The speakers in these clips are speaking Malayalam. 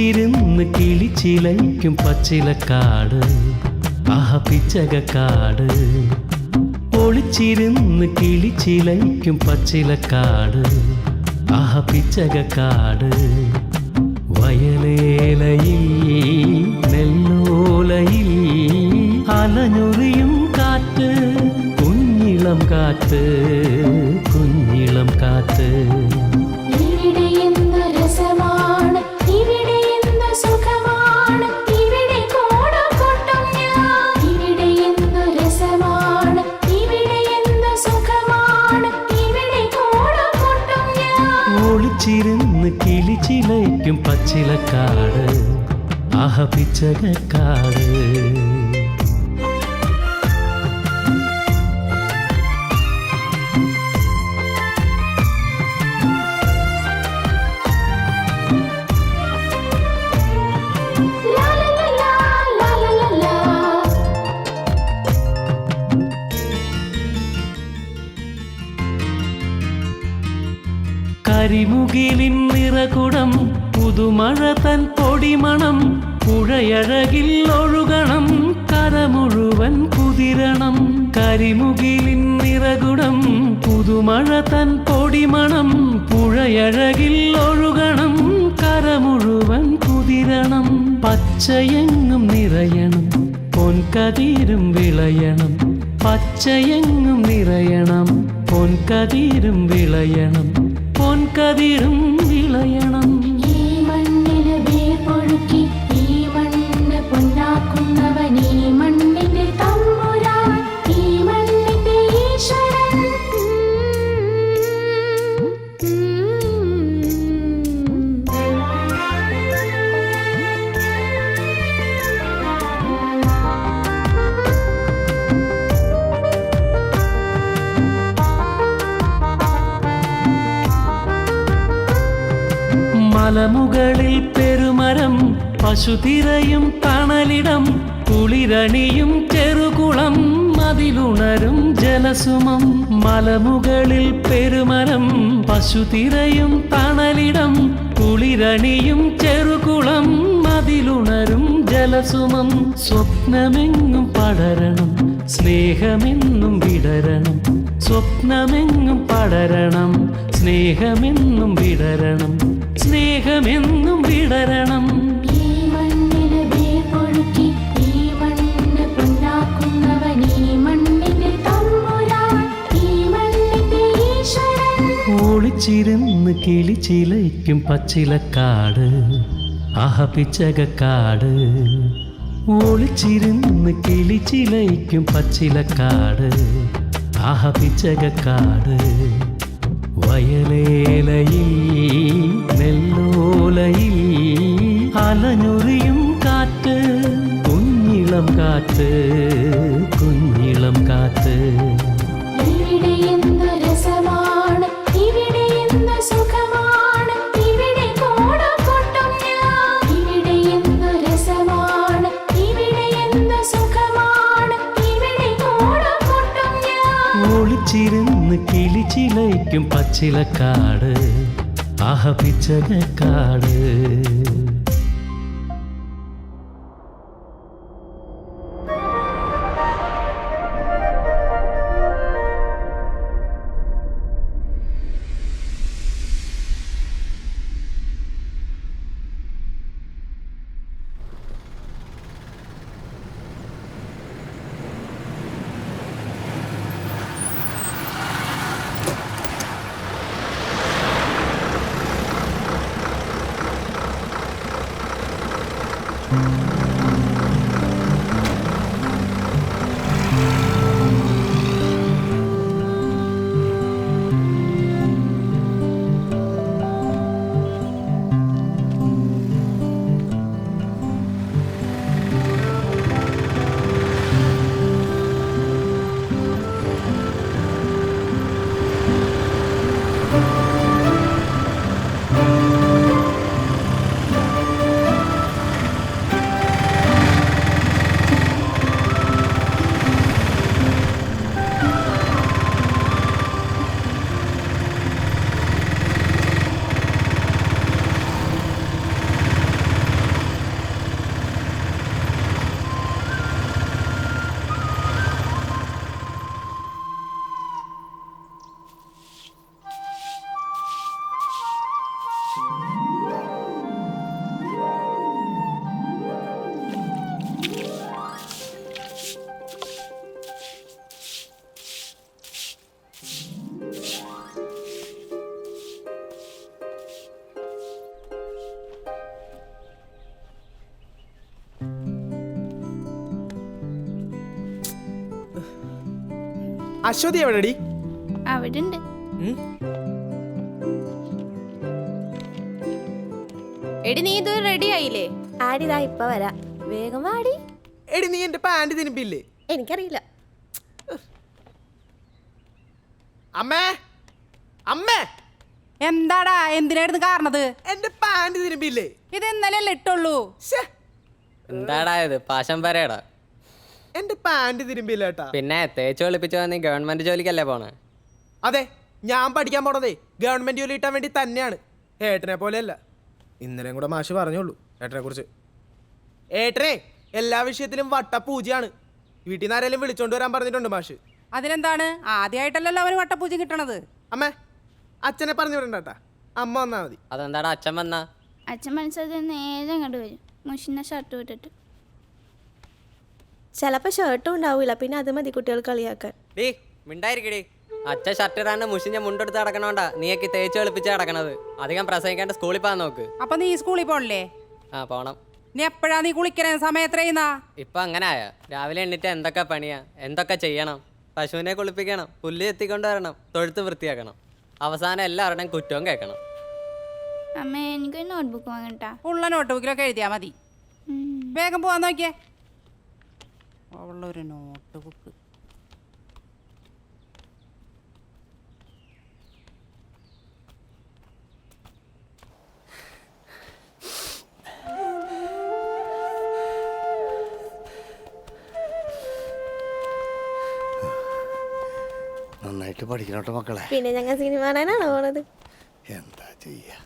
ഒളിച്ചിരുന്ന് കിളിച്ചിലയ്ക്കും പച്ചിലക്കാട് ആഹ പിച്ചകക്കാട്. ഒളിച്ചിരുന്ന് കിളിച്ചിലയ്ക്കും പച്ചിലക്കാട് ആഹ പിച്ചകക്കാട്. വയലേലയിൽ നെല്ലോലയിൽ അലഞ്ഞൊറിയും കാറ്റ്, കുഞ്ഞിളം കാറ്റ്, കുഞ്ഞിളം കാറ്റ്. ഒളിച്ചിരുന്ന് കിളിച്ചിലയ്ക്കും പച്ചിലക്കാട് ആഹ പിച്ചകക്കാട്. കരിമുകിലിൻ നിറകുടം പുതുമഴ തൻ പൊടിമണം, പുഴയഴകിൽ ഒഴുകണം കര മുഴുവൻ കുതിരണം. കരിമുകിലിൻ നിറകുടം പുതുമഴ തൻ പൊടിമണം, പുഴയഴകിൽ ഒഴുകണം കര മുഴുവൻ കുതിരണം. പച്ചയെങ്ങും നിറയണം പൊൻകതിരും വിളയണം, പച്ചയെങ്ങും നിറയണം പൊൻകതിരും വിളയണം, പൊൻകതിരും വിളയണം. ഈ മണ്ണിന് വേർ പൊഴുക്കി ഈ മണ്ണ് പൊന്നാക്കുന്നവൻ, ഈ മണ്ണിന്റെ തമ്പുരാൻ, ഈ മണ്ണിന്റെ ഈശ്വരൻ. മലമുകളിൽ പെരുമരം പശുതിരയും തണലിടം, കുളിരണിയും ചെറുകുളം അതിലുണരും ജലസുമം. മലമുകളിൽ പെരുമരം പശുതിരയും തണലിടം, കുളിരണിയും ചെറുകുളം അതിലുണരും ജലസുമം. സ്വപ്നമെങ്ങും പടരണം സ്നേഹമെന്നും വിടരണം, സ്വപ്നമെങ്ങും പടരണം സ്നേഹമെന്നും വിടരണം, സ്നേഹമെന്നും വിടരണം. ഈ മണ്ണിന് വേർ പൊഴുക്കി ഈ മണ്ണ് പൊന്നാക്കുന്നവൻ, ഈ മണ്ണിന്റെ തമ്പുരാൻ, ഈ മണ്ണിന്റെ ഈശ്വരൻ. ഒളിച്ചിരുന്ന് കിളിച്ചിലയ്ക്കും പച്ചിലക്കാട് ആഹ പിച്ചകക്കാട്. ഒളിച്ചിരുന്ന് കിളിച്ചിലയ്ക്കും പച്ചിലക്കാട് ആഹ പിച്ചകക്കാട്. വയലേലയിൽ നെല്ലോലയിൽ അലഞ്ഞൊറിയും കാറ്റ്, കുഞ്ഞിളം കാറ്റ്, കുഞ്ഞിളം കാറ്റ്. ഇവിടെ എന്ത് രസമാണ്, ഇവിടെ എന്ത് സുഖമാണ്, ഇവിടെ കോടക്കൊട്ടും ഞാൻ. ഇവിടെ എന്ത് രസമാണ്, ഇവിടെ എന്ത് സുഖമാണ്, ഇവിടെ കോടക്കൊട്ടും ഞാൻ. ഒളിച്ചിരുന്ന് കിളിച്ചിലയ്ക്കും പച്ചിലക്കാട് ആഹ പിച്ചകക്കാട്. അശ്വതി എവിടെടി? അവിടെ ഉണ്ട്. എടി നീ ഇത് റെഡി ആയില്ലേ? ആടിതാ ഇപ്പൊ വരാ, വേഗം വാടി. എടി നീ എന്റെ പാന്റ് തിരുമ്പില്ലേ? എനിക്കറിയില്ല. അമ്മേ അമ്മേ, എന്താടാ, എന്തിനായിരുന്നു കാരണത്? എന്റെ പാന്റ് തിരുമ്പില്ലേ? ഇത് ഇന്നലെ ഇട്ടുള്ളൂ. എന്താടാ ഇത് പാശം പരേടാ? എന്റെ പാന്റ് തിരുമ്പില്ല ഏട്ടാ. പിന്നെ തേച്ച് വെളുപ്പിച്ച് വന്ന് ഗവൺമെന്റ് ജോലിക്കല്ലേ പോണേ? അതെ, ഞാൻ പഠിക്കാൻ പോണതേ ഗവൺമെന്റ് ജോലി കിട്ടാൻ വേണ്ടി തന്നെയാണ്. ഏട്ടനെ പോലെയല്ല. ഇന്നലെയും കൂടെ മാഷ് പറഞ്ഞോളൂ ഏട്ടനെ കുറിച്ച്. ഏട്ടനെ എല്ലാ വിഷയത്തിലും വട്ടപ്പൂജയാണ്. വീട്ടിൽ നിന്ന് ആരെങ്കിലും വിളിച്ചോണ്ട് വരാൻ പറഞ്ഞിട്ടുണ്ട് മാഷ്. അതിനെന്താണ്, ആദ്യമായിട്ടല്ലല്ലോ അവന് വട്ടപ്പൂജ കിട്ടണത്. അമ്മേ, അച്ഛനെ പറഞ്ഞു വിടണ്ടാ, അമ്മ വന്നാ മതി. അതെന്താടാ അച്ഛൻ വന്നാ? അച്ഛൻ മനസ്സിൽ നേരെ അങ്ങോട്ട് വരും, മുഷിന ഷർട്ട് വിട്ടിട്ട്. ചിലപ്പോ ഷർട്ടും ഉണ്ടാവൂല, പിന്നെ അത് മതി കുട്ടികൾ കളിയാക്കാൻ. ഡീ മിണ്ടായിരിക്കടി. അച്ഛൻ ഷർട്ട് ഇടാണ്ട് മുഷിഞ്ഞ മുണ്ടെടുത്ത് നടക്കണോണ്ടാ നീയൊക്കെ തേച്ച് വെളുപ്പിച്ച് നടക്കണത്. അധികം പ്രസംഗിക്കാണ്ട് സ്കൂളിൽ പോകാൻ നോക്ക്. അപ്പൊ നീ സ്കൂളിൽ പോണില്ലേ? ആ പോണം. നീ എപ്പോഴാ നീ കുളിക്കണ സമയം എത്രയുന്നാ? ഇപ്പൊ അങ്ങനെ ആയ രാവിലെ എണ്ണിട്ട് എന്തൊക്കെ പണിയാ, എന്തൊക്കെ ചെയ്യണം. പശുവിനെ കുളിപ്പിക്കണം, പുല്ല് എത്തിക്കൊണ്ട് വരണം, തൊഴുത്ത് വൃത്തിയാക്കണം. അവസാനം എല്ലാവരുടെയും കുറ്റവും കേൾക്കണം. അമ്മ എനിക്കൊരു നോട്ട്ബുക്ക് വാങ്ങട്ടാ. ഉള്ള നോട്ട് ബുക്കിലൊക്കെ എഴുതിയാ മതി. വേഗം പോവാൻ നോക്കിയേ. അവളൊരു നോട്ട് ബുക്ക്. നന്നായിട്ട് പഠിക്കണോട്ടോ മക്കളെ. പിന്നെ ഞങ്ങൾ സിനിമ കാണാനാണോ പോണത്? എന്താ ചെയ്യാ?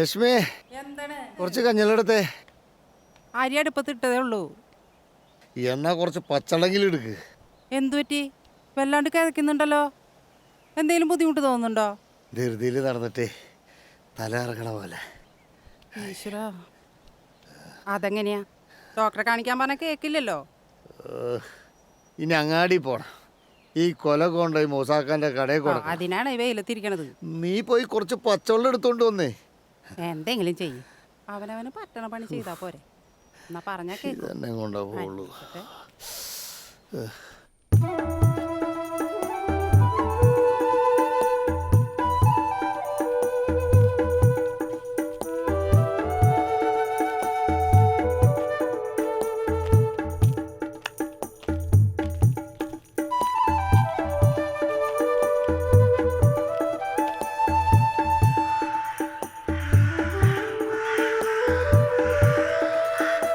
രശ്മി, എന്താണ്? കുറച്ച് കഞ്ഞലെടുത്തേ. അരി അടുപ്പത്ത് ഇട്ടതേ ഉള്ളൂ. എന്നാ കുറച്ച് പച്ചളെങ്കിലും എടുക്ക്. എന്തു പറ്റി? വല്ലാണ്ട് കിതക്കുന്നുണ്ടല്ലോ. എന്തെങ്കിലും ബുദ്ധിമുട്ട് തോന്നുന്നുണ്ടോ? ധൃതിയിൽ നടന്നിട്ടേ തല ഇറങ്ങണ പോലെ. ഈശ്വരാ, അതെങ്ങനെയാ? ഡോക്ടറെ കാണിക്കാൻ പറഞ്ഞാൽ കേൾക്കില്ലല്ലോ. ഇനി അങ്ങാടി പോണം. ഈ കൊല കൊണ്ടുപോയി മൂസാക്കാന്റെ കടയിൽ കൊടുക്കണം. അതിനാണ് ഈ വെയിലത്തിരിക്കണത്. നീ പോയി കുറച്ച് പച്ചവെള്ളം എടുത്തോണ്ട് വന്നേ. എന്തെങ്കിലും ചെയ്യും. അവനവന് പറ്റണ പണി ചെയ്താ പോരെ. എന്നാ പറഞ്ഞാ കേൾക്കും. ഇതെന്നെ കൊണ്ടാ പോവുള്ളൂ.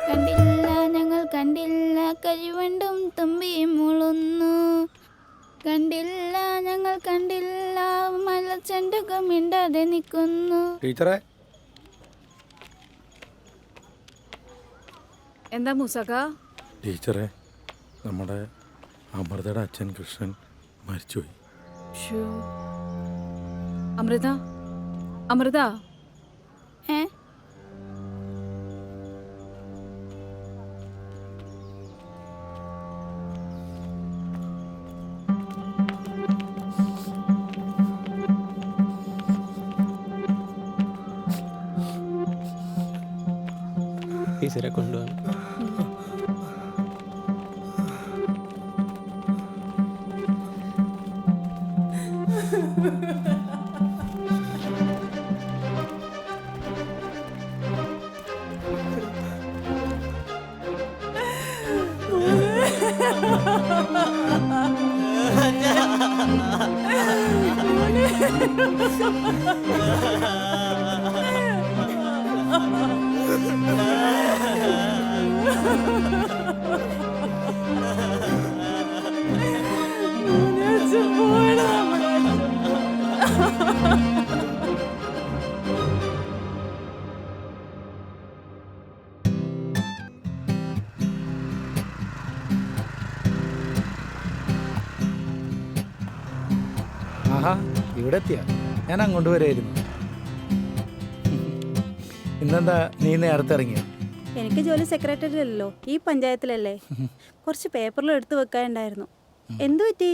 കണ്ടില്ല ഞങ്ങൾ കണ്ടില്ല, കരിവണ്ടും തുമ്പിയും മുളുന്നു. കണ്ടില്ല ഞങ്ങൾ കണ്ടില്ല, മലച്ചെണ്ടുകൾ മിണ്ടാതെ നിൽക്കുന്നു. ടീച്ചറെ, എന്താ മൂസക്ക? ടീച്ചറെ, നമ്മുടെ അമൃതയുടെ അച്ഛൻ കൃഷ്ണൻ മരിച്ചുപോയി. അമൃത, അമൃത, ഏ ടീച്ചറെ കൊണ്ടുപോകണം. ആഹാ ഇവിടെ എത്തിയ ഞാൻ അങ്ങോട്ട് വരായിരുന്നു. ഇന്നെന്താ നീ നേരത്തെ ഇറങ്ങിയ? എനിക്ക് ജോലി സെക്രട്ടറി അല്ലല്ലോ, ഈ പഞ്ചായത്തിലല്ലേ. കുറച്ച് പേപ്പറിൽ എടുത്തു വെക്കാനുണ്ടായിരുന്നു. എന്തു പറ്റി?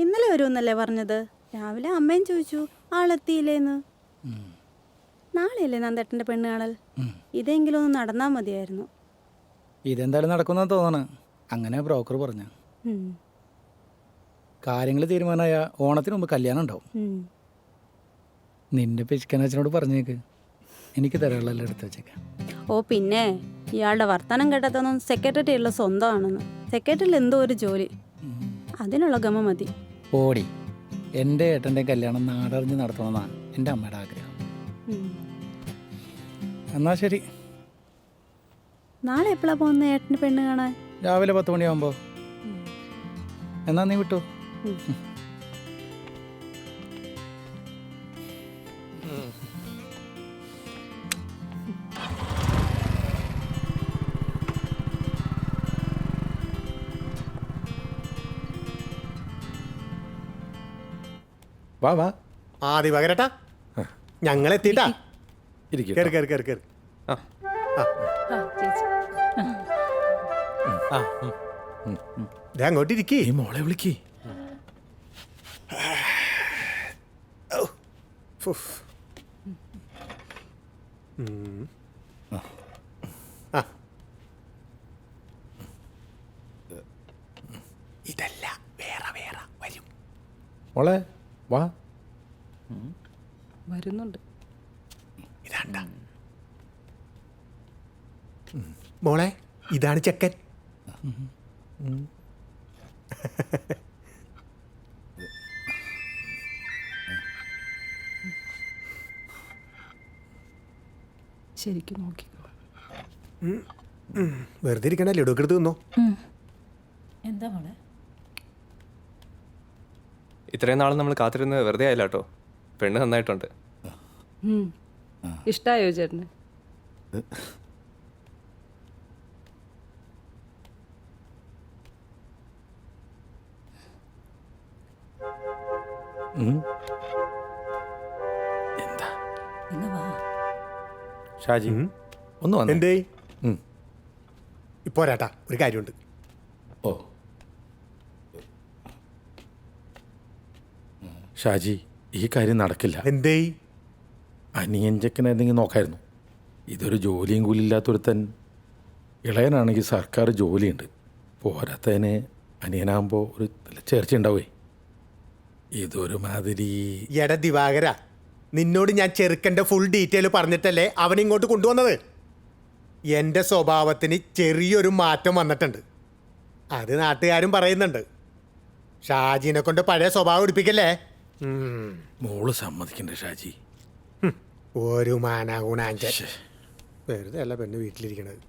ഇന്നലെ വരുമെന്നല്ലേ പറഞ്ഞത്? രാവിലെ അമ്മയും ചോദിച്ചു ആളെത്തിയില്ലേന്ന്. നാളെയല്ലേ നന്ദേട്ടൻ്റെ പെണ്ണ് കാണൽ. ഇതെങ്കിലും ഒന്ന് നടന്നാൽ മതിയായിരുന്നു. ഇതെന്തായാലും നടക്കുമെന്നാണ് തോന്നണ. അങ്ങനെ ബ്രോക്കർ പറഞ്ഞ കാര്യങ്ങൾ തീരുമാനമായ ഓണത്തിന് മുമ്പ് കല്യാണം ഉണ്ടാവും. നിന്റെ പിശുക്കനച്ഛനോട് പറഞ്ഞേക്ക്, എനിക്ക് തരാനുള്ളതെല്ലാം എടുത്ത് വെച്ചേക്കാം. ഓ പിന്നെ ഇയാളുടെ വർത്തമാനം കേട്ടതൊന്നും സെക്രട്ടറി ഉള്ള സ്വന്തമാണെന്ന്. സെക്രട്ടറിയിൽ എന്തോ ഒരു ജോലി, അതിനുള്ള ഗമ മതി. ഓടി എൻ്റെ ഏട്ടൻ്റെ കല്യാണം നാടറിഞ്ഞ് നടത്തണമെന്നാണ് എൻ്റെ അമ്മയുടെ ആഗ്രഹം. എന്നാ ശരി, നാളെ എപ്പോഴാണ് പോകുന്നത് ഏട്ടന് പെണ്ണ് കാണാൻ? രാവിലെ 10 മണിയാകുമ്പോൾ. എന്നാ നീ വിട്ടു. വാ വാ ആദ്യ പകരട്ടാ, ഞങ്ങൾ എത്തിയിട്ടാ. ഇരിക്കും. കേറി കേറി കേറി കേറി. അങ്ങോട്ട് ഇരിക്കേ. ഈ മോളെ വിളിക്കേ. ഇതല്ല, വേറെ വേറെ വരും. മോളെ വാ. വരുന്നുണ്ട്. ഇതാണ്ട മോളെ, ഇതാണ് ചെക്കൻ. ശരിക്കും നോക്കിക്കോ. വെറുതെ ഇരിക്കണ ലഡു ഒക്കെ എടുത്ത് തിന്നോ. എന്താ മോളെ? ഇത്രയും നാളും നമ്മൾ കാത്തിരുന്ന് വെറുതെ ആയില്ല കേട്ടോ. പെണ്ണ് നന്നായിട്ടുണ്ട്. ഇഷ്ടായോ ചേട്ടന്? എന്താ ഇന്ന് വാ. ഷാജി ഒന്ന് വന്നേ. എന്തേ ഇപ്പോ രാട്ടാ, ഒരു കാര്യമുണ്ട്. ഓ ഷാജി, ഈ കാര്യം നടക്കില്ല. എന്തേ? അനിയൻ ചെക്കനെ എന്തെങ്കിലും നോക്കായിരുന്നു. ഇതൊരു ജോലിയും കൂലില്ലാത്തൊരുത്തൻ. ഇളയനാണെങ്കിൽ സർക്കാർ ജോലിയുണ്ട്. പോരാത്തതിന് അനിയനാകുമ്പോൾ ഒരു നല്ല ചേർച്ച ഉണ്ടാവേ. ഇതൊരു മാതിരി. എട ദിവാകര, നിന്നോട് ഞാൻ ചെറുക്കൻ്റെ ഫുൾ ഡീറ്റെയിൽ പറഞ്ഞിട്ടല്ലേ അവൻ ഇങ്ങോട്ട് കൊണ്ടുവന്നത്. എൻ്റെ സ്വഭാവത്തിന് ചെറിയൊരു മാറ്റം വന്നിട്ടുണ്ട്. അത് നാട്ടുകാരും പറയുന്നുണ്ട്. ഷാജിനെ കൊണ്ട് പഴയ സ്വഭാവം എടുപ്പിക്കല്ലേ. മോള് സമ്മതിക്കണ്ടേ ഷാജി? ഒരു മാനാഗുണാഞ്ച വെറുതെ അല്ല പെണ്ണ് വീട്ടിലിരിക്കണത്.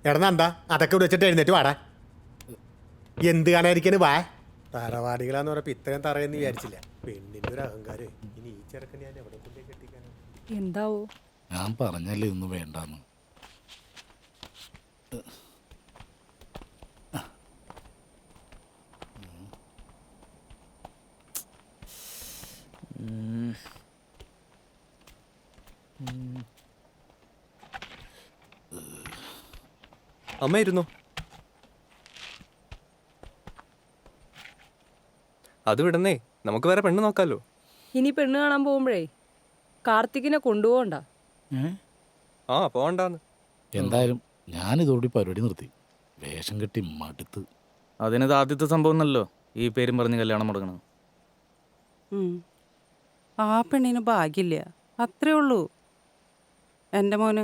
എടന്നാ അതൊക്കെ ഇവിടെ വെച്ചിട്ട് എഴുന്നേറ്റ് വാടാ. എന്ത് കാണാതിരിക്കണ് വാ. തറവാടികളാന്ന് പറഞ്ഞപ്പോ ഇത്രയും തറയെന്ന് വിചാരിച്ചില്ല. പെണ്ണിന്റെ ഒരു അഹങ്കാരം. ഇനി ഈ ചെറുക്കൻ ഞാൻ എവിടെ കൊണ്ടേ കെട്ടിക്കാനാണ്? എന്താവോ? ഞാൻ പറഞ്ഞല്ലേ ഒന്നും വേണ്ടാന്ന്. അമ്മ ഇരുന്നോ? അത് വിടന്നേ, നമുക്ക് വേറെ പെണ്ണ് നോക്കാലോ. ഇനി പെണ്ണ് കാണാൻ പോകുമ്പോഴേ കാർത്തികിനെ കൊണ്ടുപോകണ്ട. ആ പോകണ്ടാന്ന്. എന്തായാലും ഞാനിതോടെ പരിപാടി നിർത്തി. വേഷം കെട്ടി മടുത്ത്. അതിനത് ആദ്യത്തെ സംഭവം എന്നല്ലോ ഈ പേരും പറഞ്ഞ് കല്യാണം മുടങ്ങണം. ആ പെണ്ണിന് ഭാഗ്യമില്ല, അത്രേ ഉള്ളൂ. എൻ്റെ മോന്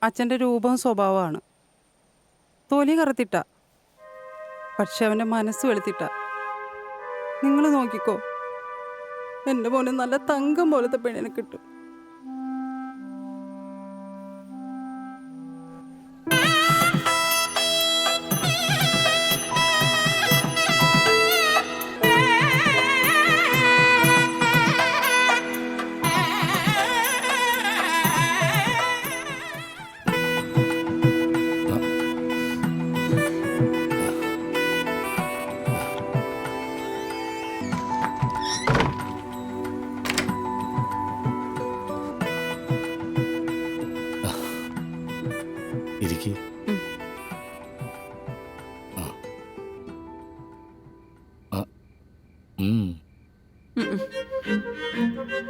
അച്ഛൻ്റെ രൂപവും സ്വഭാവമാണ്. തൊലി കറുത്തിട്ട, പക്ഷെ അവൻ്റെ മനസ്സ് വെളുത്തിട്ട. നിങ്ങൾ നോക്കിക്കോ, എൻ്റെ മോന് നല്ല തങ്കം പോലത്തെ പെണ്ണിനെ കിട്ടും.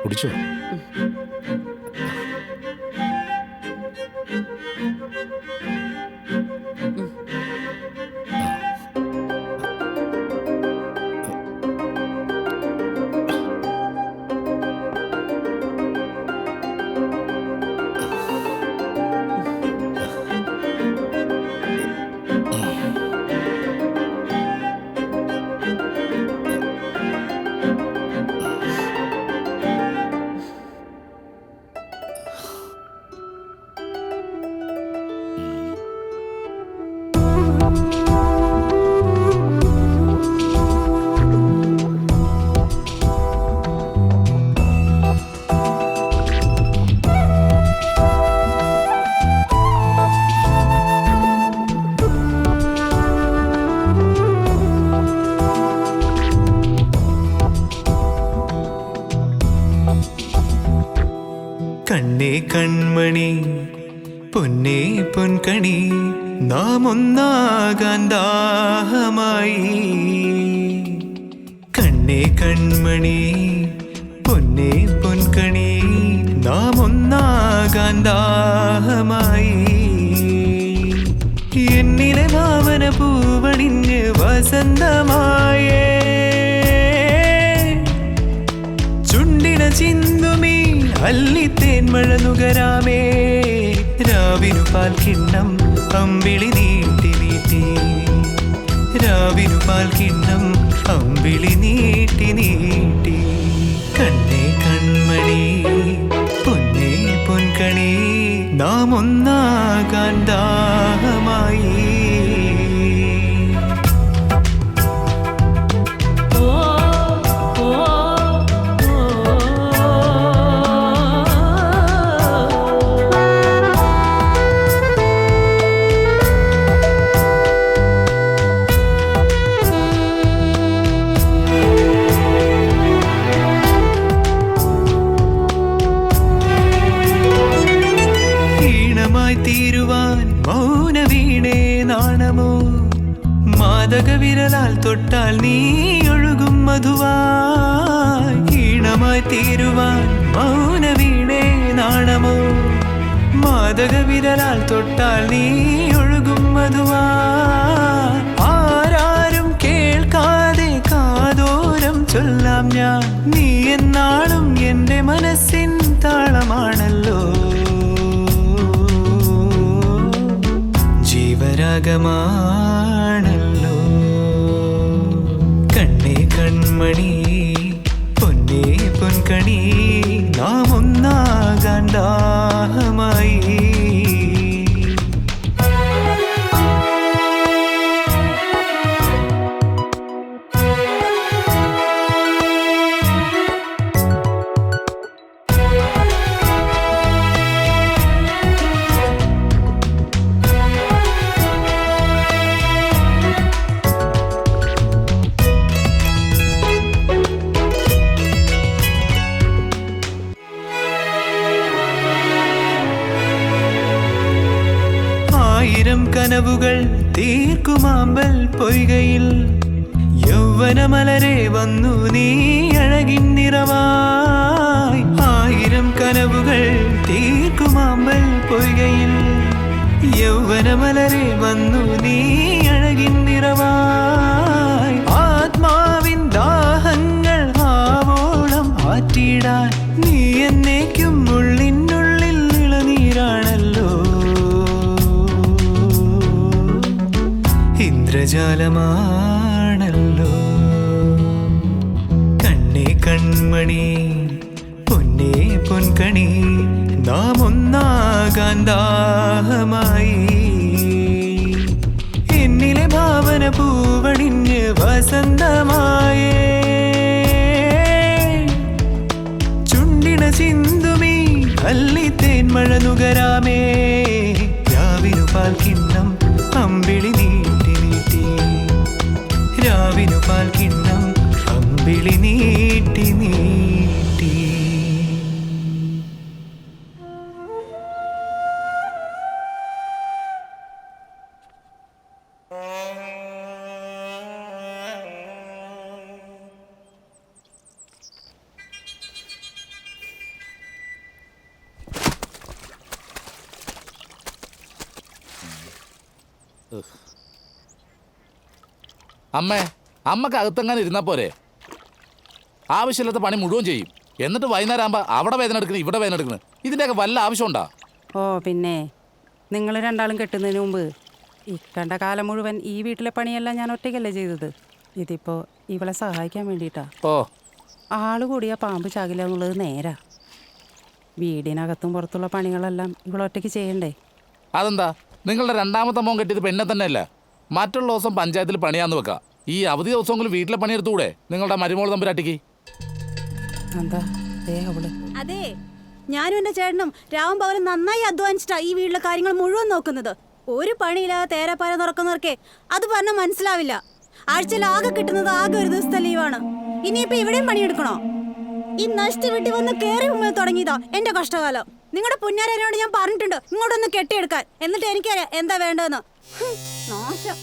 കുടിച്ചോ. കണ്ണേ കൺമണി പൊന്നേ പൊൻകണി നാം ഒന്നാകാൻ ദാഹമായി. കണ്ണേ കൺമണി പൊന്നേ പൊൻകണി നാം ഒന്നാകാൻ ദാഹമായി. എന്നിലെ ഭാവന പൂവണിഞ്ഞ് വസന്തമായേ ചുണ്ടിന ചിന്തുമീ അല്ലിത്തേൻ മഴ നുകരാമേ. രാവിനു പാൽ കിണ്ണം അമ്പിളി നീട്ടി നീട്ടി, രാവിനു പാൽ കിണ്ണം അമ്പിളി നീട്ടി നീട്ടി. കണ്ണേ കൺമണി പൊന്നേ പൊൻകണി നാം ഒന്നാകാൻ ദാഹമായി. തീരുവാൻ മൗന വീണേ നാണമോ, മാദക വിരലാൽ തൊട്ടാൽ നീ ഒഴുകും മധുവായി. ഈണമായി തീരുവാൻ മൗന വീണേ നാണമോ, മാദക വിരലാൽ തൊട്ടാൽ നീ ഒഴുകും മധുവായി. ആരാരും കേൾക്കാതെ കാതോരം ചൊല്ലാം ഞാൻ, നീ എന്നാളും എൻ്റെ മനസ്സിൻ താളമാണല്ലോ. ജീവരാഗമാണല്ലോ. കണ്ണേ കൺമണി പൊന്നേ പൊൻകണി നാം ഒന്നാകാൻ ദാഹമായി. ആയിരം കനവുകൾ തീർക്കുമാമ്പൽ പൊയ്കയിൽ യൗവനമലരെ വന്നു നീ അഴകിൻ നിറവായി. ആയിരം കനവുകൾ തീർക്കുമാമ്പൽ പൊയ്കയിൽ യൗവനമലരെ വന്നു നീ അഴകിൻ നിറവായി. ആത്മാവിൻ ദാഹങ്ങൾ ആവോളം ആറ്റിടാൻ നീ എന്നേക്കും ഉള്ളിനുള്ളിൽ ഇളനീരാണല്ലോ. ഇന്ദ്രജാലമാണല്ലോ. കണ്ണേ കൺമണി പൊന്നേ പൊൻകണി നാം ഒന്നാകാൻ ദാഹമായി. എന്നിലെ ഭാവന പൂവണിഞ്ഞ് വസന്തമായേ ചുണ്ടിന ചിന്തുമീ അല്ലിത്തേൻ മഴ നുകരാമേ. രാവിനു പാൽ കിണ്ണം അമ്പിളി നീട്ടി നീട്ടി, രാവിനു പാൽ കിണ്ണം അമ്പിളി നീട്ടി നീട്ടി. അമ്മക്ക് അകത്തെങ്ങാനും ഇരുന്നാ പോരെ? ആവശ്യമില്ലാത്ത പണി മുഴുവൻ ചെയ്യും, എന്നിട്ട് വൈകുന്നേരം ആകുമ്പോൾ അവിടെ വേദന എടുക്കണം, ഇവിടെ വേദന എടുക്കണം. ഇതിൻ്റെയൊക്കെ വല്ല ആവശ്യമുണ്ടോ? ഓ പിന്നെ നിങ്ങൾ രണ്ടാളും കെട്ടുന്നതിന് മുമ്പ് ഇക്കണ്ട കാലം മുഴുവൻ ഈ വീട്ടിലെ പണിയെല്ലാം ഞാൻ ഒറ്റയ്ക്കല്ലേ ചെയ്തത്. ഇതിപ്പോൾ ഇവളെ സഹായിക്കാൻ വേണ്ടിയിട്ടാ. ഓ, ആള് കൂടിയാ പാമ്പ് ചാകില്ല എന്നുള്ളത് നേരാ. വീടിനകത്തും പുറത്തുള്ള പണികളെല്ലാം ഇവളൊറ്റയ്ക്ക് ചെയ്യണ്ടേ? അതെന്താ? നിങ്ങളുടെ രണ്ടാമത്തെ മോൻ കെട്ടിയത് പെണ്ണെ തന്നെയല്ല. മറ്റുള്ള ദിവസം പഞ്ചായത്തിൽ പണിയാന്ന് വെക്കാം. ഈ അവധി ദിവസമെങ്കിലും വീട്ടിലെ പണിയെടുത്തുകൂടെ നിങ്ങളുടെ മരുമോൾ തമ്പുരാട്ടിക്ക്? എന്താ അവള്? അതെ, ഞാനും എൻ്റെ ചേട്ടനും രാവും പകലും നന്നായി അധ്വാനിച്ചിട്ടാ ഈ വീട്ടിലെ കാര്യങ്ങൾ മുഴുവൻ നോക്കുന്നത്. ഒരു പണിയില്ലാതെ തേരപ്പാര തുറക്കുന്നവർക്കേ അത് പറഞ്ഞാൽ മനസ്സിലാവില്ല. ആഴ്ചയിൽ ആകെ കിട്ടുന്നത് ആകെ ഒരു ദിവസത്തെ ലീവാണ്. ഇനിയിപ്പോ ഇവിടെയും പണിയെടുക്കണോ? ഈ നഷ്ട വീട്ടിൽ വന്ന് കയറി മുമ്പിൽ തുടങ്ങിയതാ എന്റെ കഷ്ടകാലം. നിങ്ങളുടെ പുന്നാരനോട് ഞാൻ പറഞ്ഞിട്ടുണ്ട് ഇങ്ങോട്ടൊന്ന് കെട്ടിയെടുക്കാൻ. എന്നിട്ട് എനിക്കറിയാം എന്താ വേണ്ടതെന്ന്. നാശം.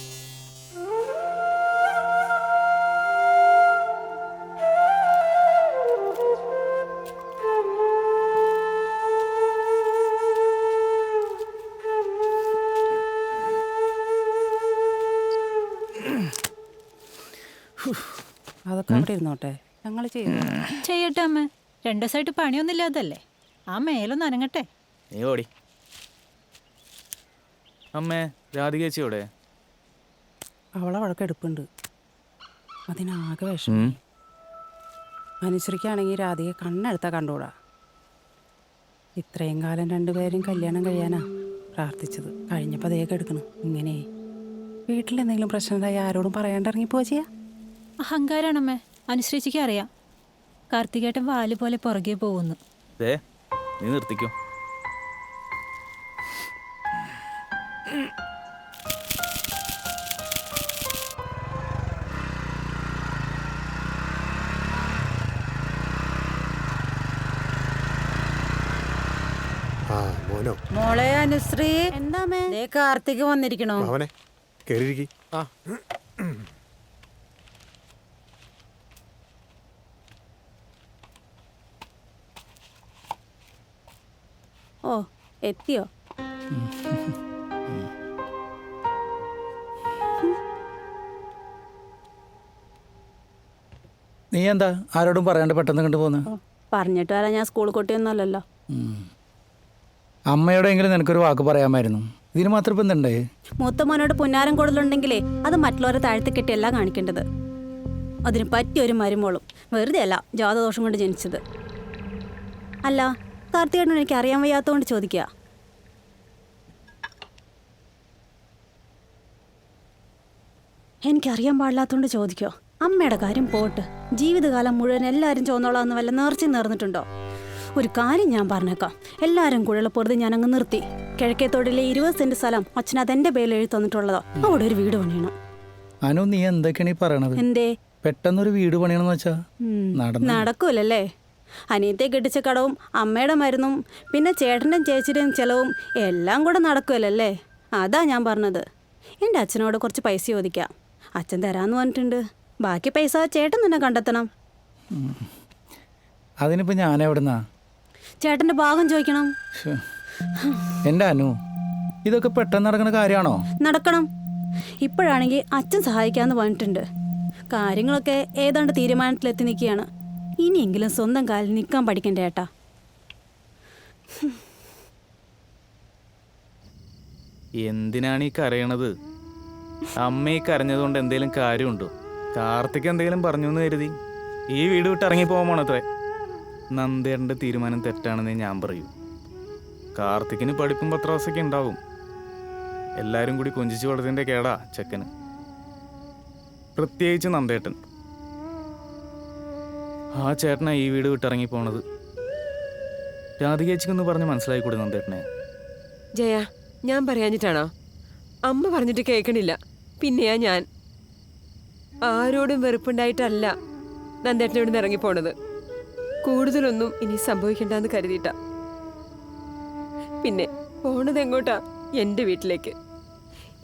അതൊക്കെ അവിടെ ഇരുന്നോട്ടെ, ഞങ്ങൾ ചെയ്യട്ടെ അമ്മ. 2 ദിവസമായിട്ട് പണിയൊന്നുമില്ലാതല്ലേ, ആ മേലൊന്ന് അനങ്ങട്ടെ. നീ ഓടി. അമ്മേ, രാധികേച്ചിയോടെ? അവളെ വഴക്കെടുപ്പുണ്ട്, അതിനാകെ വിഷമം. അനുസരിക്കുകയാണെങ്കിൽ രാധികയെ കണ്ണെടുത്താൽ കണ്ടുകൂടാ. ഇത്രയും കാലം രണ്ടുപേരും കല്യാണം കഴിയാനാ പ്രാർത്ഥിച്ചത്. കഴിഞ്ഞപ്പോൾ അതേ എടുക്കണം. ഇങ്ങനെ വീട്ടിലെന്തെങ്കിലും പ്രശ്നം ഉണ്ടായി ആരോടും പറയാണ്ട് ഇറങ്ങിപ്പോ ചെയ്യാ. അഹങ്കാരാണമ്മേ, അനുസരിച്ചിക്ക് അറിയാം. കാർത്തികേട്ടൻ വാല് പോലെ പുറകെ പോകുന്നു. നീ നിർത്തിക്കോ. മോളെ അനുശ്രീ, എന്താ കാർത്തിക് വന്നിരിക്കണോ? ഓ, എത്തിയോ? നീ എന്താ ആരോടും പറയാണ്ട് പെട്ടെന്ന് കണ്ടുപോകുന്നത്? പറഞ്ഞിട്ട് വരാൻ ഞാൻ സ്കൂൾ കുട്ടിയൊന്നുമല്ലല്ലോ. അമ്മയോടെങ്കിലും നിനക്കൊരു വാക്ക് പറയാമായിരുന്നു. ഇതിന് മാത്രം ഇപ്പം എന്തുണ്ടേ? മൂത്ത മോനോട് പുന്നാരം കൂടുതലുണ്ടെങ്കിലേ അത് മറ്റുള്ളവരെ താഴ്ത്തി കെട്ടിയല്ല കാണിക്കേണ്ടത്. അതിന് പറ്റിയൊരു മരുമോളും വെറുതെ അല്ല ജാതദോഷം കൊണ്ട് ജനിച്ചത്. അല്ല, കാർത്തികേട്ടൻ എനിക്ക് അറിയാൻ വയ്യാത്തതുകൊണ്ട് ചോദിക്കുക. എനിക്കറിയാൻ പാടില്ലാത്തതുകൊണ്ട് ചോദിക്കോ? അമ്മയുടെ കാര്യം പോട്ട്, ജീവിതകാലം മുഴുവൻ എല്ലാവരും ചോന്നോളാന്ന് വല്ല നേർച്ച നേർന്നിട്ടുണ്ടോ? ഒരു കാര്യം ഞാൻ പറഞ്ഞേക്കാം, എല്ലാവരും കൂടെയുള്ള പൊറുതി ഞാൻ അങ്ങ് നിർത്തി. കിഴക്കേത്തോടിലെ 20 സെന്റ് സ്ഥലം അച്ഛൻ അതെന്റെ പേരിൽ എഴുതി തന്നിട്ടുള്ളതോ. അവിടെ ഒരു വീട് പണിയണം. അനു, നീ എന്തൊക്കെയാണ് ഈ പറയണത്? എന്തേ? പെട്ടെന്നൊരു വീട് പണിയണമെന്ന് വെച്ചാ നടക്കൂലല്ലേ? അനിയത്തെ കെട്ടിച്ച കടവും അമ്മയുടെ മരുന്നും പിന്നെ ചേട്ടൻ്റെയും ചേച്ചിയുടെയും ചെലവും എല്ലാം കൂടെ നടക്കുമല്ലേ? അതാ ഞാൻ പറഞ്ഞത്. എൻ്റെ അച്ഛനോട് കുറച്ച് പൈസ ചോദിക്കാം, അച്ഛൻ തരാമെന്ന് പറഞ്ഞിട്ടുണ്ട്. ബാക്കി പൈസ ചേട്ടൻ തന്നെ കണ്ടെത്തണം. അതിനിപ്പോൾ ഞാൻ എവിടുന്നാ? ചേട്ടൻ്റെ ഭാഗം ചോദിക്കണം. എൻ്റെ അനു, ഇതൊക്കെ പെട്ടെന്ന് നടക്കുന്ന കാര്യമാണോ? നടക്കണം. ഇപ്പോഴാണെങ്കിൽ അച്ഛൻ സഹായിക്കാമെന്ന് പറഞ്ഞിട്ടുണ്ട്. കാര്യങ്ങളൊക്കെ ഏതാണ്ട് തീരുമാനത്തിലെത്തി നിൽക്കുകയാണ്. ഇനിയെങ്കിലും സ്വന്തം കാലിൽ നിൽക്കാൻ പഠിക്കണ്ടേ ഏട്ടാ. എന്തിനാണ് ഈ കരയണത്? അമ്മ ഈ കരഞ്ഞതുകൊണ്ട് എന്തെങ്കിലും കാര്യമുണ്ടോ? കാർത്തിക് എന്തെങ്കിലും പറഞ്ഞു എന്ന് കരുതി ഈ വീട് വിട്ട് ഇറങ്ങി പോകാമോണത്രേ. നന്ദേട്ടൻ്റെ തീരുമാനം തെറ്റാണെന്നേ ഞാൻ പറയൂ. കാർത്തിക്കിന് പഠിപ്പും പത്രാസൊക്കെ ഉണ്ടാവും. എല്ലാവരും കൂടി കൊഞ്ചിച്ച് വളർത്തിൻ്റെ കേടാ ചെക്കന്, പ്രത്യേകിച്ച് നന്ദേട്ടൻ. ആ ചേട്ടനാ ഈ വീട് വിട്ടിറങ്ങി പോണത്. രാധികേച്ചിക്കൊന്ന് പറഞ്ഞ് മനസ്സിലായിക്കൂടെ നന്ദേട്ടനെ? ജയ, ഞാൻ പറയാഞ്ഞിട്ടാണോ? അമ്മ പറഞ്ഞിട്ട് കേൾക്കണില്ല. പിന്നെയാ ഞാൻ. ആരോടും വെറുപ്പുണ്ടായിട്ടല്ല നന്ദേട്ടനെ ഇവിടുന്ന് ഇറങ്ങിപ്പോണത്. കൂടുതലൊന്നും ഇനി സംഭവിക്കണ്ടെന്ന് കരുതിയിട്ടാ. പിന്നെ പോണത് എങ്ങോട്ടാ? എൻ്റെ വീട്ടിലേക്ക്.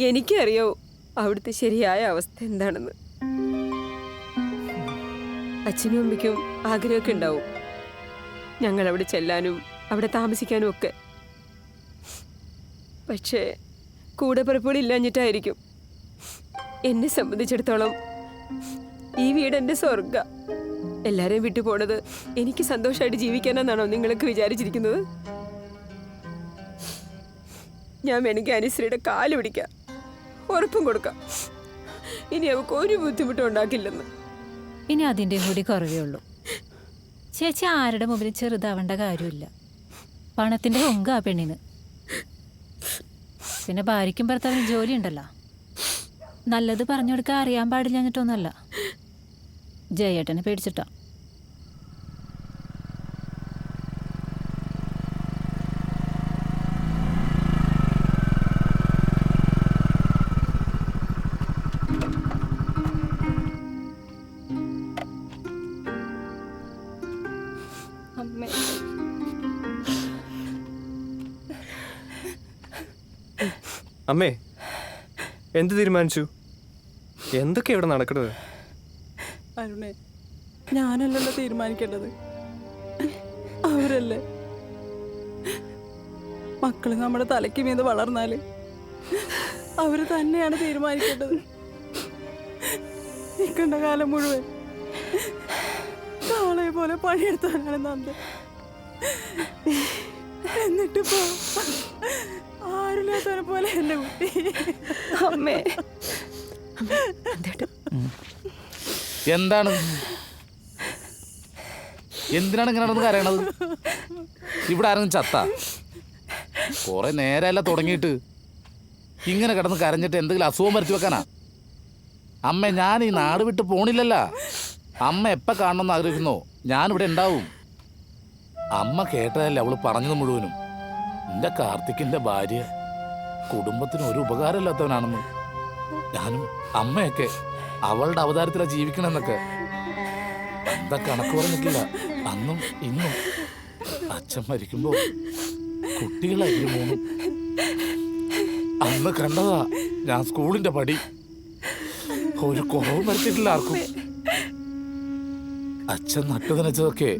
എനിക്കറിയാവൂ അവിടുത്തെ ശരിയായ അവസ്ഥ എന്താണെന്ന്. അച്ഛനും അമ്മയ്ക്കും ആഗ്രഹമൊക്കെ ഉണ്ടാവും ഞങ്ങൾ അവിടെ ചെല്ലാനും അവിടെ താമസിക്കാനും ഒക്കെ. പക്ഷേ കൂടെ പിറപ്പുകളില്ലാഞ്ഞിട്ടായിരിക്കും. എന്നെ സംബന്ധിച്ചിടത്തോളം ഈ വീട് എൻ്റെ സ്വർഗ. എല്ലാരെയും വിട്ടു പോണത് എനിക്ക് സന്തോഷമായിട്ട് ജീവിക്കാനെന്നാണോ നിങ്ങളൊക്കെ വിചാരിച്ചിരിക്കുന്നത്? ഞാൻ വേണമെങ്കിൽ അനുശ്രീയുടെ കാല് പിടിക്കാം, ഉറപ്പും കൊടുക്കാം, ഇനി അവൾക്ക് ഒരു ബുദ്ധിമുട്ടും ഉണ്ടാക്കില്ലെന്ന്. ഇനി അതിൻ്റെ കൂടി കുറവേ ഉള്ളൂ. ചേച്ചി ആരുടെ മുമ്പിൽ ചെറുതാവേണ്ട കാര്യമില്ല. പണത്തിൻ്റെ ഹൊങ്ക ആ പെണ്ണിന്. പിന്നെ ഭാര്യയ്ക്കും ഭർത്താവിനും ജോലി ഉണ്ടല്ലോ. നല്ലത് പറഞ്ഞു കൊടുക്കാൻ അറിയാൻ പാടില്ല എന്നിട്ടൊന്നുമല്ല. ജയേട്ടനെ പേടിച്ചിട്ടാ. അമ്മേ, അമ്മേ, എന്ത് തീരുമാനിച്ചു? എന്തൊക്കെയാ ഇവിടെ നടക്കുന്നത്? അരുണേ, ഞാനല്ലല്ലോ തീരുമാനിക്കേണ്ടത്, അവരല്ലേ. മക്കള് നമ്മുടെ തലയ്ക്ക് മീത് വളർന്നാല് അവര് തന്നെയാണ് തീരുമാനിക്കേണ്ടത്. നിൽക്കേണ്ട കാലം മുഴുവൻ കാളയെ പോലെ പണിയെടുത്താനാണ് നന്ദ. എന്നിട്ടിപ്പോ ആരില്ലാത്തവനെ പോലെ എന്റെ കുട്ടി. അമ്മേ, എന്താണ് എന്തിനാണ് ഇങ്ങനെ നടന്ന് കരയണത്? ഇവിടെ ആരെങ്കിലും ചത്ത? കുറെ നേരമല്ല തുടങ്ങിയിട്ട്. ഇങ്ങനെ കിടന്ന് കരഞ്ഞിട്ട് എന്തെങ്കിലും അസുഖം വരുത്തി വെക്കാനാ? അമ്മ, ഞാൻ ഈ നാട് വിട്ട് പോണില്ലല്ല. അമ്മ എപ്പോൾ കാണണമെന്ന് ആഗ്രഹിക്കുന്നോ ഞാനിവിടെ ഉണ്ടാവും. അമ്മ കേട്ടതല്ലേ അവള് പറഞ്ഞത് മുഴുവനും. എൻ്റെ കാർത്തിക്കിൻ്റെ ഭാര്യ കുടുംബത്തിന് ഒരു ഉപകാരമില്ലാത്തവനാണെന്ന്. ഞാനും അമ്മയൊക്കെ അവളുടെ അവതാരത്തിലാണ് ജീവിക്കണമെന്നൊക്കെ എന്താ കണക്ക് പറഞ്ഞിട്ടില്ല. അന്നും ഇന്നും അച്ഛൻ മരിക്കുമ്പോ കുട്ടികളായിരുന്നു മൂന്നും. അന്ന് കണ്ടതാ ഞാൻ സ്കൂളിന്റെ പടി. ഒരു കുറവും വരുത്തിയിട്ടില്ല ആർക്കും. അച്ഛൻ നട്ടു നനച്ചതൊക്കെ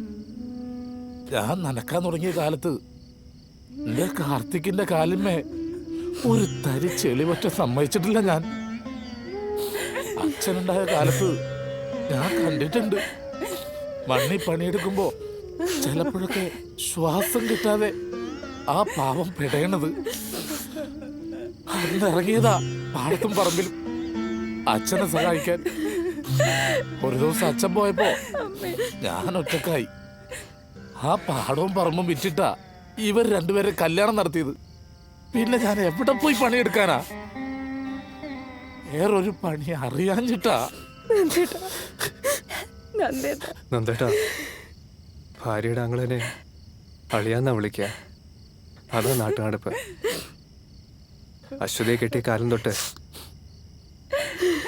ഞാൻ നനക്കാൻ തുടങ്ങിയ കാലത്ത് എന്റെ കാർത്തിക്കിന്റെ കാലിന്മേ ഒരു തരി ചെളിവറ്റ സമ്മതിച്ചിട്ടില്ല ഞാൻ. അച്ഛനുണ്ടായ കാലത്ത് ഞാൻ കണ്ടിട്ടുണ്ട് മണ്ണി പണിയെടുക്കുമ്പോ ചിലപ്പോഴൊക്കെ ശ്വാസം കിട്ടാതെ ആ പാവം പിടയണത്. അന്നിറങ്ങിയതാ പാടത്തും പറമ്പിലും അച്ഛനെ സഹായിക്കാൻ. ഒരു ദിവസം അച്ഛൻ പോയപ്പോ ഞാൻ ഒറ്റക്കായി. ആ പാടവും പറമ്പും വിറ്റിട്ടാ ഇവർ രണ്ടുപേരെ കല്യാണം നടത്തിയത്. പിന്നെ ഞാൻ എവിടെ പോയി പണിയെടുക്കാനാ? വേറൊരു പണി അറിയാഞ്ഞിട്ടാ. നന്ദേട്ടാ, ഭാര്യയുടെ ആങ്ങളെന്നെ അളിയാന്നാ വിളിക്കുക. അതാ നാട്ടുനടപ്പ്. അശ്വതിയെ കെട്ടിയ കാലം തൊട്ട്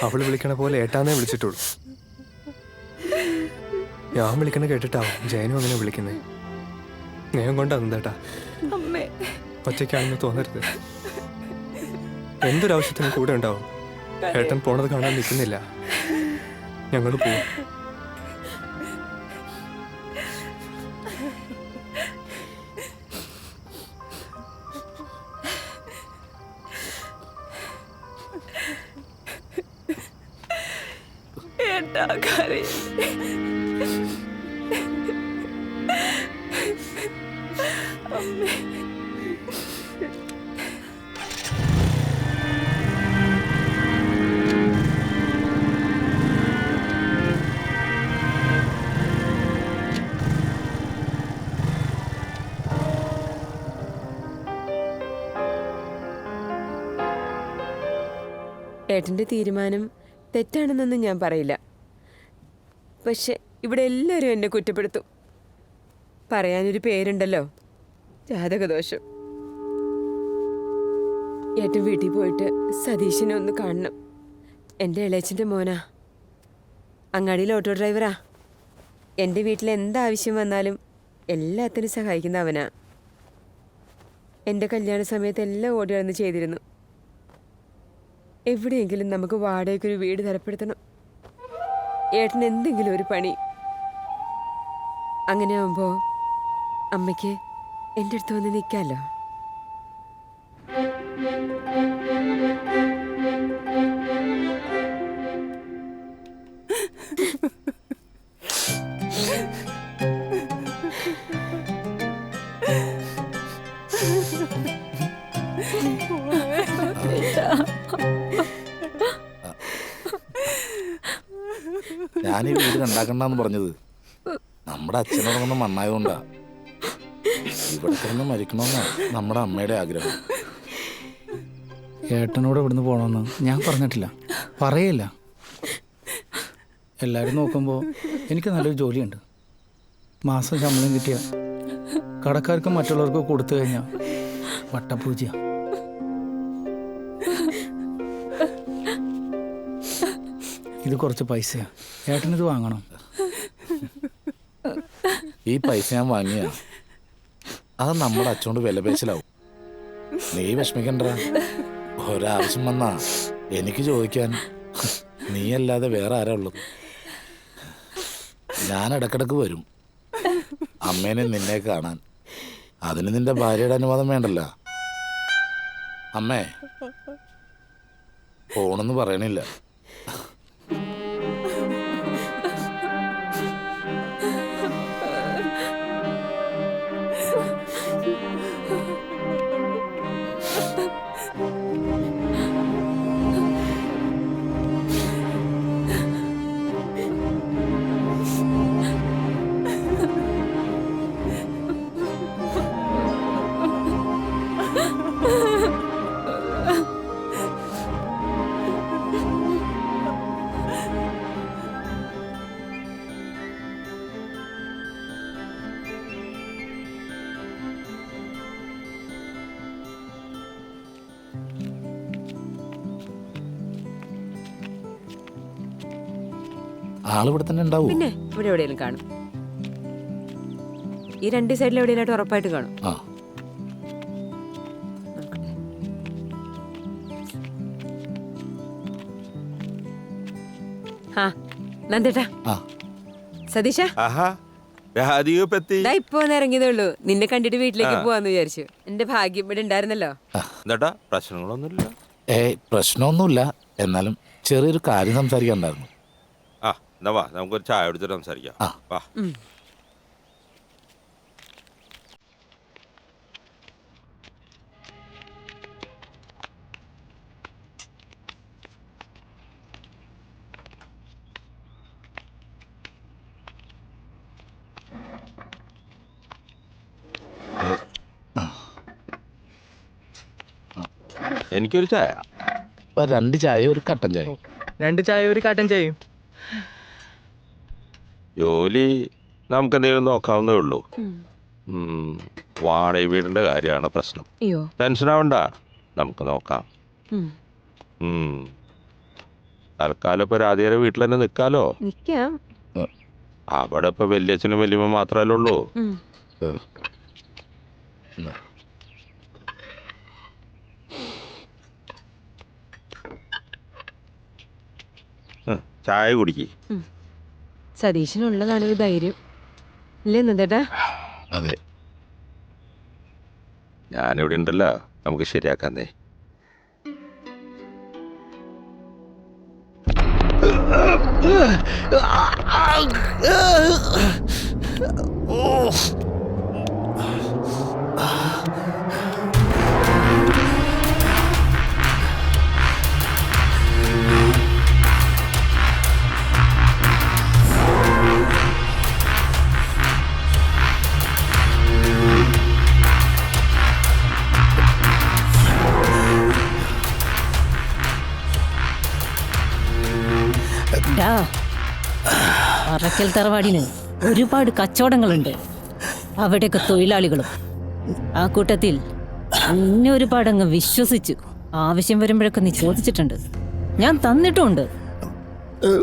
അവള് വിളിക്കണ പോലെ ഏട്ടാന്നേ വിളിച്ചിട്ടുള്ളൂ. ഞാൻ വിളിക്കണ കേട്ടിട്ടാവും ജയനും അങ്ങനെ വിളിക്കുന്നേ. സ്നേഹം കൊണ്ടാ നന്ദേട്ടാ. ഒറ്റയ്ക്കാണെന്ന് തോന്നരുത്. എന്തൊരാവശ്യത്തിനും കൂടെ ഉണ്ടാവും. ഏട്ടൻ പോണത് കാണാൻ നിൽക്കുന്നില്ല. ഞങ്ങൾ പോവും. ഏട്ടൻ്റെ തീരുമാനം തെറ്റാണെന്നൊന്നും ഞാൻ പറയില്ല. പക്ഷെ ഇവിടെ എല്ലാവരും എന്നെ കുറ്റപ്പെടുത്തും. പറയാനൊരു പേരുണ്ടല്ലോ, ജാതകദോഷം. ഏട്ടൻ വീട്ടിൽ പോയിട്ട് സതീശനെ ഒന്ന് കാണണം. എൻ്റെ ഇളയച്ചൻ്റെ മോനാ, അങ്ങാടിയിൽ ഓട്ടോ ഡ്രൈവറാ. എൻ്റെ വീട്ടിൽ എന്താവശ്യം വന്നാലും എല്ലാത്തിനും സഹായിക്കുന്ന അവനാ. എൻ്റെ കല്യാണ സമയത്ത് എല്ലാം ഓടി നടന്ന് ചെയ്തിരുന്നു. എവിടെയെങ്കിലും നമുക്ക് വാടകയ്ക്കൊരു വീട് തരപ്പെടുത്തണം. ഏട്ടന് എന്തെങ്കിലും ഒരു പണി. അങ്ങനെ ആവുമ്പോൾ അമ്മയ്ക്ക് എൻ്റെ അടുത്ത് വന്ന് നിൽക്കാമല്ലോ. ഞാനീ വീട് ഉണ്ടാക്കണ്ടെന്ന് പറഞ്ഞത് നമ്മുടെ അച്ഛനുറങ്ങുന്ന മണ്ണായതുകൊണ്ടാ. ഇവിടെ കിടന്ന് മരിക്കണമെന്നാ നമ്മുടെ അമ്മയുടെ ആഗ്രഹം. ഏട്ടനോട് ഇവിടുന്ന് പോകണമെന്ന് ഞാൻ പറഞ്ഞിട്ടില്ല, പറയില്ല. എല്ലാവരും നോക്കുമ്പോൾ എനിക്ക് നല്ലൊരു ജോലിയുണ്ട്. മാസം ശമ്പളം കിട്ടിയ കടക്കാർക്കും മറ്റുള്ളവർക്കും കൊടുത്തു കഴിഞ്ഞാൽ വട്ടപ്പൂജ. ഇത് കുറച്ച് പൈസയാണ്, ഏട്ടനിത് വാങ്ങണം. ഈ പൈസ ഞാൻ വാങ്ങിയ അത് നമ്മുടെ അച്ഛനോട് വിലപേശലാവും. നീ വിഷമിക്കണ്ട. ഒരാവശ്യം വന്നാ എനിക്ക് ചോദിക്കാൻ നീയല്ലാതെ വേറെ ആരാ ഉള്ളത്? ഞാൻ ഇടക്കിടക്ക് വരും അമ്മേനെ നിന്നെ കാണാൻ. അതിന് നിന്റെ ഭാര്യയുടെ അനുവാദം വേണ്ടല്ല. അമ്മേ പോണെന്ന് പറയണില്ല. ആളിവിടെ തന്നെ ഉണ്ടാവും. പിന്നെ ഇവിടെ എവിടെയെങ്കിലും കാണും. ഈ രണ്ട് സൈഡിൽ എവിടെയായിട്ട് ഉറപ്പായിട്ട് കാണും. ആ നന്ദേട്ടാ, സതീഷ ഇപ്പൊ ഒന്ന് ഇറങ്ങിയതേ ഉള്ളൂ. നിന്നെ കണ്ടിട്ട് വീട്ടിലേക്ക് പോവാന്ന് വിചാരിച്ചു. എന്റെ ഭാഗ്യം ഇവിടെ ഉണ്ടായിരുന്നല്ലോ. പ്രശ്നങ്ങളൊന്നുമില്ല. പ്രശ്നമൊന്നുമില്ല. എന്നാലും ചെറിയൊരു കാര്യം സംസാരിക്കാനുണ്ടായിരുന്നു. നമുക്കൊരു ചായ കുടിച്ചിട്ട് സംസാരിക്കാം. എനിക്കൊരു ചായ. 2 ചായ ഒരു കട്ടൻ ചായ. 2 ചായ ഒരു കട്ടൻ ചായയും. ജോലി നമുക്ക് എന്തെങ്കിലും നോക്കാവുന്നേ ഉള്ളൂ. വാടക വീടിന്റെ കാര്യമാണ് പ്രശ്നം. ടെൻഷൻ ആവണ്ട, നമുക്ക് നോക്കാം. തൽക്കാലം ഇപ്പൊ രാധികയുടെ വീട്ടിൽ തന്നെ നിൽക്കാലോ. അവിടെ ഇപ്പൊ വല്യച്ഛനും വല്യമ്മ മാത്രമല്ലേ ഉള്ളൂ. ചായ കുടിക്ക്. സതീശനുള്ളതാണ് ഒരു ധൈര്യം അല്ലേ നന്ദേട്ടാ? അതെ, ഞാനിവിടെ ഉണ്ടല്ലോ, നമുക്ക് ശരിയാക്കാന്നേ. അറക്കൽ തറവാടിന് ഒരുപാട് കച്ചവടങ്ങളുണ്ട്. അവിടെയൊക്കെ തൊഴിലാളികളും. ആ കൂട്ടത്തിൽ എന്നെ ഒരുപാട് അങ്ങ് വിശ്വസിച്ചു. ആവശ്യം വരുമ്പോഴൊക്കെ നീ ചോദിച്ചിട്ടുണ്ട്, ഞാൻ തന്നിട്ടുമുണ്ട്.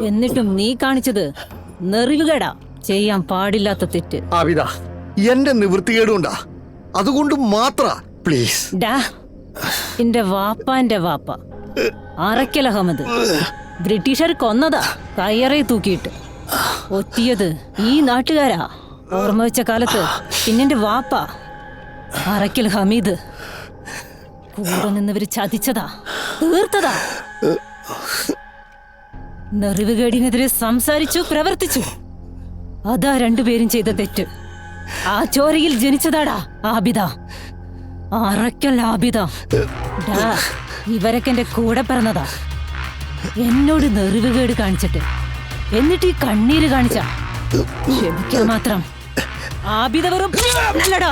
എന്നിട്ടും നീ കാണിച്ചത് നെറിവുകേടാ, ചെയ്യാൻ പാടില്ലാത്ത തെറ്റ്. എന്റെ നിവൃത്തികേടുണ്ടാ, അതുകൊണ്ട് മാത്ര പ്ലീസ്. ഡാ, എന്റെ വാപ്പാന്റെ വാപ്പ അറക്കൽ അഹമ്മദ് ബ്രിട്ടീഷർ കൊന്നതാ, കയ്യറയെ തൂക്കിയിട്ട്. ഒറ്റിയത് ഈ നാട്ടുകാരാ. ഓർമ്മ വെച്ച കാലത്ത് പിന്നെന്റെ വാപ്പ അറക്കൽ ഹമീദ് കൂടെ നിന്നവര് ചതിച്ചതാ, തീർത്തതാ. നെറിവുകേടിനെതിരെ സംസാരിച്ചു, പ്രവർത്തിച്ചു. അതാ രണ്ടുപേരും ചെയ്ത തെറ്റ്. ആ ചോരയിൽ ജനിച്ചതാടാ ആബിദ, അറയ്ക്കൽ ആബിദ. ഇവരൊക്കെ എന്റെ കൂടെ പിറന്നതാ. എന്നോട് നെറിവുകേട് കാണിച്ചിട്ട് എന്നിട്ട് ഈ കണ്ണീര് കാണിച്ച ക്ഷമിക്കാൻ മാത്രം ആബിദ വെറും നല്ലടാ.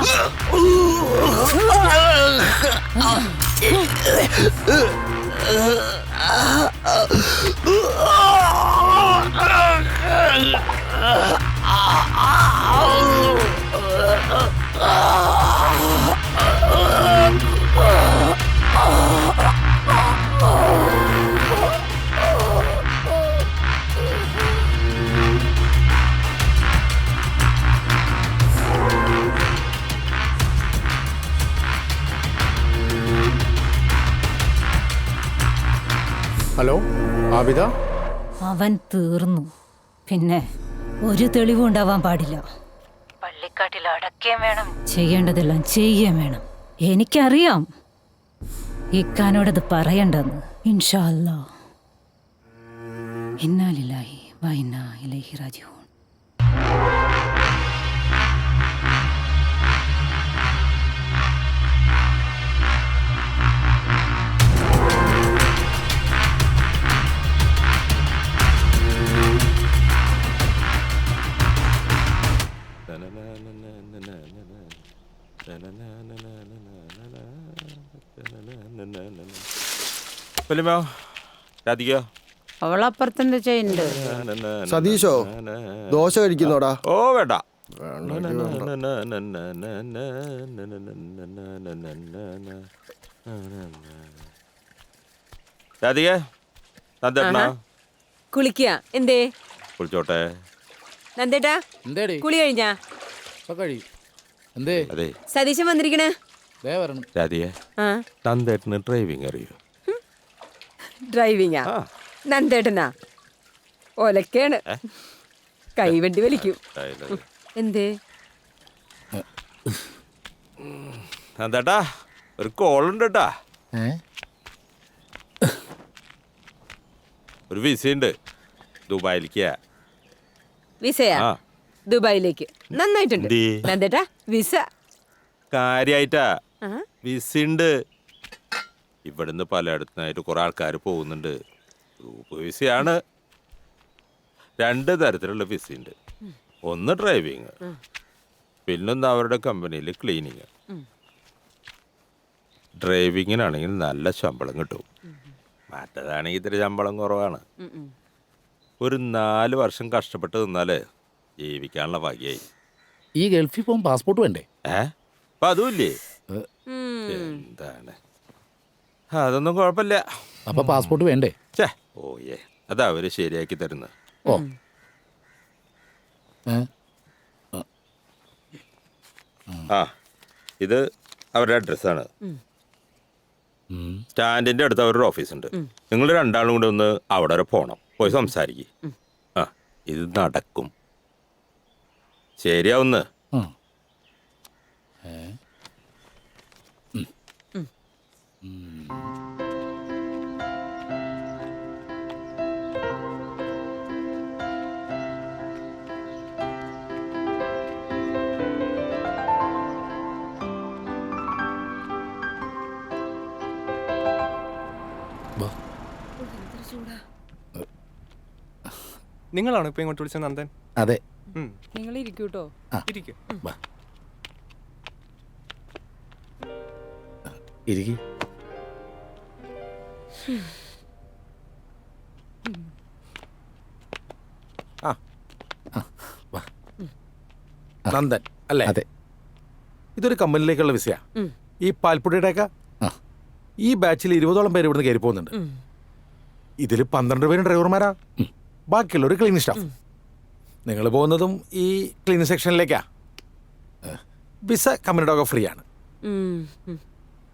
ഹലോ ആബിദ. അവൻ തീർന്നു. പിന്നെ ഒരു തെളിവും ഉണ്ടാവാൻ പാടില്ല. പള്ളിക്കാട്ടിൽ അടക്കുകയും വേണം, ചെയ്യേണ്ടതെല്ലാം ചെയ്യുകയും വേണം. എനിക്കറിയാം ഇക്കാനോടത് പറയണ്ടെന്ന്. ഇൻഷാ അല്ലാഹ്. ഇന്നാ ലില്ലാഹി വ ഇന്നാ ഇലൈഹി റാജിഊൻ. അവളപ്പുറത്തെന്താ ചെയ്യുന്നുണ്ട്? സതീശോ ദോശ കഴിക്കുന്നോടാ? ഓ വേണ്ട. കുളിക്കുക എന്തേ? കുളിച്ചോട്ടെ. നന്ദേട്ടാ കുളി കഴിഞ്ഞാ? അതെ സതീശൻ വന്നിരിക്കണേ. നന്ദേട്ടന് ഡ്രൈവിംഗ് അറിയോ? ഡ്രൈവിംഗാ? നന്ദേട്ടനാ ഒലക്കാണ്, കൈവണ്ടി വലിക്കും. എന്തേ നന്ദേട്ടാ ഒരു കോളുണ്ട് കേട്ടാ. ഒരു വിസയുണ്ട് ദുബായിലേക്ക്. വിസയാ? ദുബായിലേക്ക്. നന്നായിട്ടുണ്ട് നന്ദേട്ടാ വിസ. കാര്യായിട്ടാ വിസയുണ്ട്. ഇവിടുന്ന് പലയിടത്തുനിന്നായിട്ട് കുറെ ആൾക്കാർ പോകുന്നുണ്ട്. ഗ്രൂപ്പ് വിസയാണ്. 2 തരത്തിലുള്ള വിസയുണ്ട്. ഒന്ന് ഡ്രൈവിങ്, പിന്നൊന്ന് അവരുടെ കമ്പനിയിൽ ക്ലീനിങ്. ഡ്രൈവിങ്ങിനാണെങ്കിൽ നല്ല ശമ്പളം കിട്ടും, മറ്റേതാണെങ്കിൽ ഇത്തിരി ശമ്പളം കുറവാണ്. ഒരു 4 വർഷം കഷ്ടപ്പെട്ട് നിന്നാല് ജീവിക്കാനുള്ള ഭാഗ്യായി. ഈ ഗൾഫിൽ പോകും പാസ്പോർട്ട് വേണ്ടേ? അപ്പൊ അതുമില്ലേ? എന്താണ് അതൊന്നും കുഴപ്പമില്ല. അപ്പൊ പാസ്പോർട്ട് വേണ്ടേ? ഓയേ അതാ അവര് ശരിയാക്കി തരുന്നത്. ഓ ആ ഇത് അവരുടെ അഡ്രസ്സാണ്. സ്റ്റാൻഡിന്റെ അടുത്ത് അവരുടെ ഓഫീസുണ്ട്. നിങ്ങൾ 2 ആളും കൂടെ ഒന്ന് അവിടെ വരെ പോണം, പോയി സംസാരിക്കും. ആ ഇത് നടക്കും, ശരിയാവുന്ന്. നിങ്ങളാണോ ഇപ്പൊ ഇങ്ങോട്ട് വിളിച്ചത് നന്ദൻ? അതെ. നിങ്ങൾ ഇരിക്കൂട്ടോ. ഇരിക്കും. നന്ദൻ അല്ലേ? അതെ. ഇതൊരു കമ്പനിയിലേക്കുള്ള വിസയാ. ഈ പാൽപ്പൊടിയുടെയൊക്കെ ഈ ബാച്ചിൽ 20ഓളം പേര് ഇവിടുന്ന് കയറി പോകുന്നുണ്ട്. ഇതിൽ 12 പേരും ഡ്രൈവർമാരാ, ബാക്കിയുള്ളൊരു ക്ലീനിങ് സ്റ്റാഫ്. നിങ്ങൾ പോകുന്നതും ഈ ക്ലീനിങ് സെക്ഷനിലേക്കാ. വിസ കമ്പനിയുടെ ഫ്രീ ആണ്,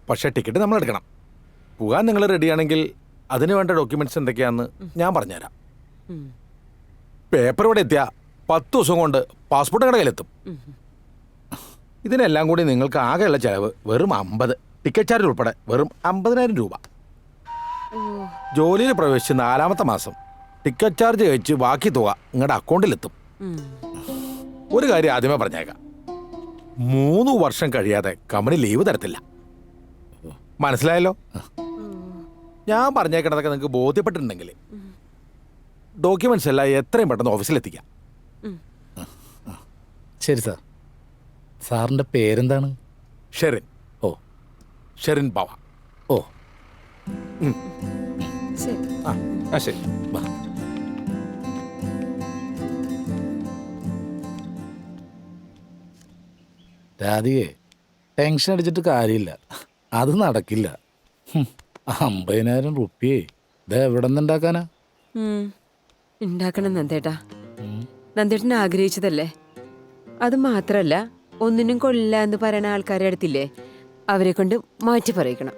പക്ഷേ ടിക്കറ്റ് നമ്മൾ എടുക്കണം. പോകാൻ നിങ്ങൾ റെഡിയാണെങ്കിൽ അതിന് വേണ്ട ഡോക്യുമെന്റ്സ് എന്തൊക്കെയാണെന്ന് ഞാൻ പറഞ്ഞുതരാം. പേപ്പർ ഇവിടെ എത്തിയാൽ 10 ദിവസം കൊണ്ട് പാസ്പോർട്ട് നിങ്ങളുടെ കയ്യിലെത്തും. ഇതിനെല്ലാം കൂടി നിങ്ങൾക്ക് ആകെയുള്ള ചിലവ് വെറും 50, ടിക്കറ്റ് ചാർജ് ഉൾപ്പെടെ വെറും 50,000 രൂപ. ജോലിയിൽ പ്രവേശിച്ച് 4-ാമത്തെ മാസം ടിക്കറ്റ് ചാർജ് കഴിച്ച് ബാക്കി തുക നിങ്ങളുടെ അക്കൗണ്ടിലെത്തും. ഒരു കാര്യം ആദ്യമേ പറഞ്ഞേക്കാം, 3 വർഷം കഴിയാതെ കമ്പനി ലീവ് തരത്തില്ല. മനസ്സിലായല്ലോ? ഞാൻ പറഞ്ഞേക്കണതൊക്കെ നിങ്ങൾക്ക് ബോധ്യപ്പെട്ടിട്ടുണ്ടെങ്കിൽ ഡോക്യുമെന്റ്സ് എല്ലാം എത്രയും പെട്ടെന്ന് ഓഫീസിലെത്തിക്കാം. ശരി സാർ. സാറിൻ്റെ പേരെന്താണ്? ഷെറിൻ. ഓ, ഷെറിൻ ബാവ. ഓ, ശരി. ആ ശരി. വാ. രാധികയെ ടെൻഷൻ അടിച്ചിട്ട് കാര്യമില്ല, അത് നടക്കില്ല. 50,000 റുപ്യേ ഇത് എവിടെ നിന്ന് ഉണ്ടാക്കാനാ? ഉണ്ടാക്കണം നന്ദേട്ടാ. നന്ദേട്ടൻ ആഗ്രഹിച്ചതല്ലേ. അത് മാത്രല്ല, ഒന്നിനും കൊള്ളില്ല എന്ന് പറയുന്ന ആൾക്കാരെ അടുത്തില്ലേ, അവരെ കൊണ്ട് മാറ്റി പറയിക്കണം.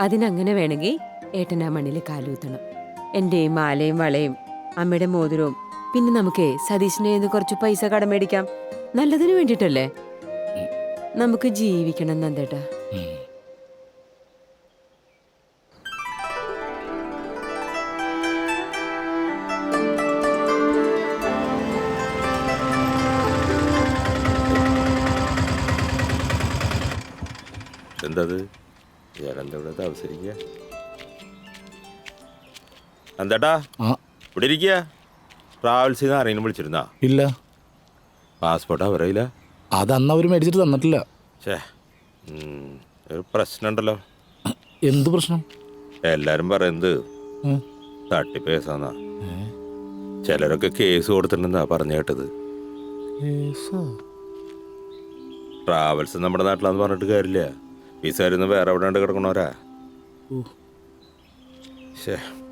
അതിനങ്ങനെ വേണമെങ്കിൽ ഏട്ടൻ ആ മണ്ണിൽ കാലൂത്തണം. എൻ്റെ മാലയും വളയും അമ്മയുടെ മോതിരവും പിന്നെ നമുക്ക് സതീശിനെ നിന്ന് കുറച്ച് പൈസ കടം മേടിക്കാം. നല്ലതിന് വേണ്ടിയിട്ടല്ലേ. നമുക്ക് ജീവിക്കണം നന്ദേട്ടാ. എന്തത് ഞാനെന്താ അവസരിക്കുക? എന്താട്ടാ ഇവിടെ ഇരിക്കുക? ട്രാവൽസിൽ നിന്ന് ആരെങ്കിലും വിളിച്ചിരുന്നാ? ഇല്ല. പാസ്പോർട്ട് അവരയില്ല. അതന്ന് അവർ മേടിച്ചിട്ട് തന്നിട്ടില്ല. ഛേ, ഒരു പ്രശ്നമുണ്ടല്ലോ. എന്ത് പ്രശ്നം? എല്ലാരും പറയുന്നത് തട്ടിപ്പ് കേസാന്നാ. ചിലരൊക്കെ കേസ് കൊടുത്തിട്ടുണ്ടെന്നാ പറഞ്ഞു കേട്ടത്. ട്രാവൽസ് നമ്മുടെ നാട്ടിലാന്ന് പറഞ്ഞിട്ട് കാര്യമില്ല. വിസാരിന്ന് വേറെ എവിടെ കിടക്കണോരാ.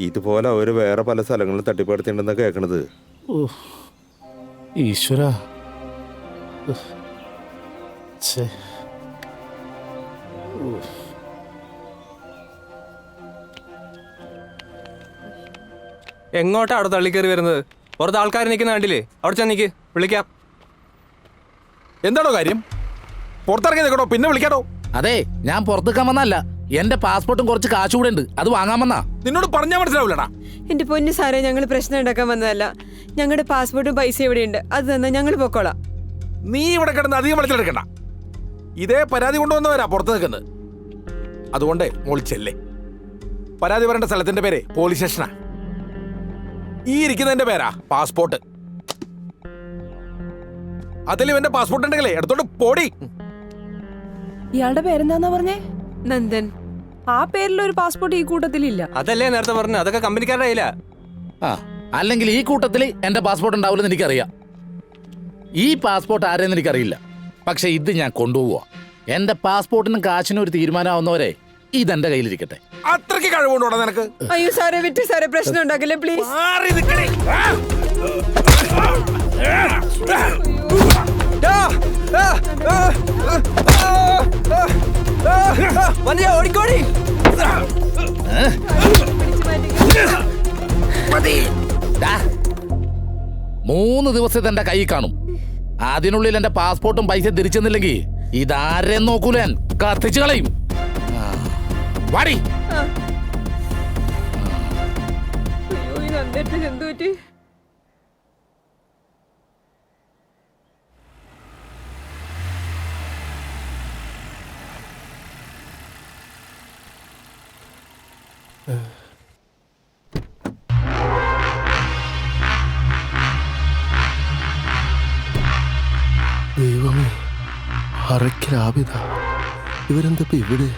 ഇതുപോലെ അവര് വേറെ പല സ്ഥലങ്ങളിലും തട്ടിപ്പെടുത്തിണ്ടെന്നാ കേൾക്കണത്. ഈശ്വരാ. എങ്ങോട്ടാ അവിടെ തള്ളിക്കയറി വരുന്നത്? പുറത്ത് ആൾക്കാർ നിൽക്കുന്ന കണ്ടില്ലേ? അവിടെ ചെന്നിക്ക്, വിളിക്കാം. എന്താണോ കാര്യം? പുറത്തിറങ്ങി നിൽക്കണോ? പിന്നെ വിളിക്കാടോ. അതെ, ഞാൻ പുറത്തേക്കാൻ വന്നല്ല. എന്റെ പാസ്പോർട്ടും കുറച്ച് കാശ് കൂടെ ഉണ്ട്, അത് വാങ്ങാൻ വന്നാ. നിന്നോട് പറഞ്ഞാൽ മനസ്സിലാവില്ലടാ. എന്റെ പൊന്നു സാറേ, ഞങ്ങൾ പ്രശ്നം ഉണ്ടാക്കാൻ വന്നതല്ല. ഞങ്ങളുടെ പാസ്പോർട്ടും പൈസ എവിടെയുണ്ട്, അത് തന്നാ ഞങ്ങൾ പൊക്കോളാം. നീ ഇവിടെ കിടന്ന് അധികം വിളിച്ചെടുക്കണ്ട. ഇതേ പരാതി കൊണ്ടുവന്നവരാ പുറത്ത് നിൽക്കുന്നത്. അതുകൊണ്ട് മോളി ചെല്ലേ. പരാതി പറയേണ്ട സ്ഥലത്തിന്റെ പേര് പോലീസ് സ്റ്റേഷനാ. ഈ ഇരിക്കുന്നതിന്റെ പേരാ പാസ്പോർട്ട്. അതിൽ ഇവന്റെ പാസ്പോർട്ട് ഉണ്ടെങ്കിലേ എടുത്തോണ്ട് പോടി. ഇയാളുടെ പേരെന്താന്നാ പറഞ്ഞേ? നന്ദൻ. ആ പേരിലൊരു പാസ്പോർട്ട് ഈ കൂട്ടത്തിലില്ല. അതല്ലേ നേരത്തെ പറഞ്ഞു, അതൊക്കെ കമ്പനിക്കാരുടെ കയ്യിലാ. അല്ലെങ്കിൽ ഈ കൂട്ടത്തിൽ എന്റെ പാസ്പോർട്ട് ഉണ്ടാവില്ലെന്ന് എനിക്കറിയാം. ഈ പാസ്പോർട്ട് ആരെന്ന് എനിക്കറിയില്ല. പക്ഷെ ഇത് ഞാൻ കൊണ്ടുപോവാ. എന്റെ പാസ്പോർട്ടിനും കാശിനും ഒരു തീരുമാനമാവുന്നവരെ ഇതെന്റെ കയ്യിലിരിക്കട്ടെ. അത്രയ്ക്ക് കഴിവുണ്ടോടാ നിനക്ക്? അയ്യോ സാറേ, വിറ്റ് സാറേ, പ്രശ്നം ഉണ്ടാക്കില്ലേ പ്ലീസ്. ഓടിക്കോടി. 3 ദിവസത്തെ എന്റെ കൈ കാണും. അതിനുള്ളിൽ എന്റെ പാസ്പോർട്ടും പൈസ തിരിച്ചെന്നില്ലെങ്കിൽ ഇതാരെയും നോക്കൂല, ഞാൻ കത്തിച്ചു കളയും. വാടി. എന്ത് പറ്റി? ദൈവമേ, അറയ്ക്കലാപിത, ഇവരെന്തപ്പോ ഇവിടെ?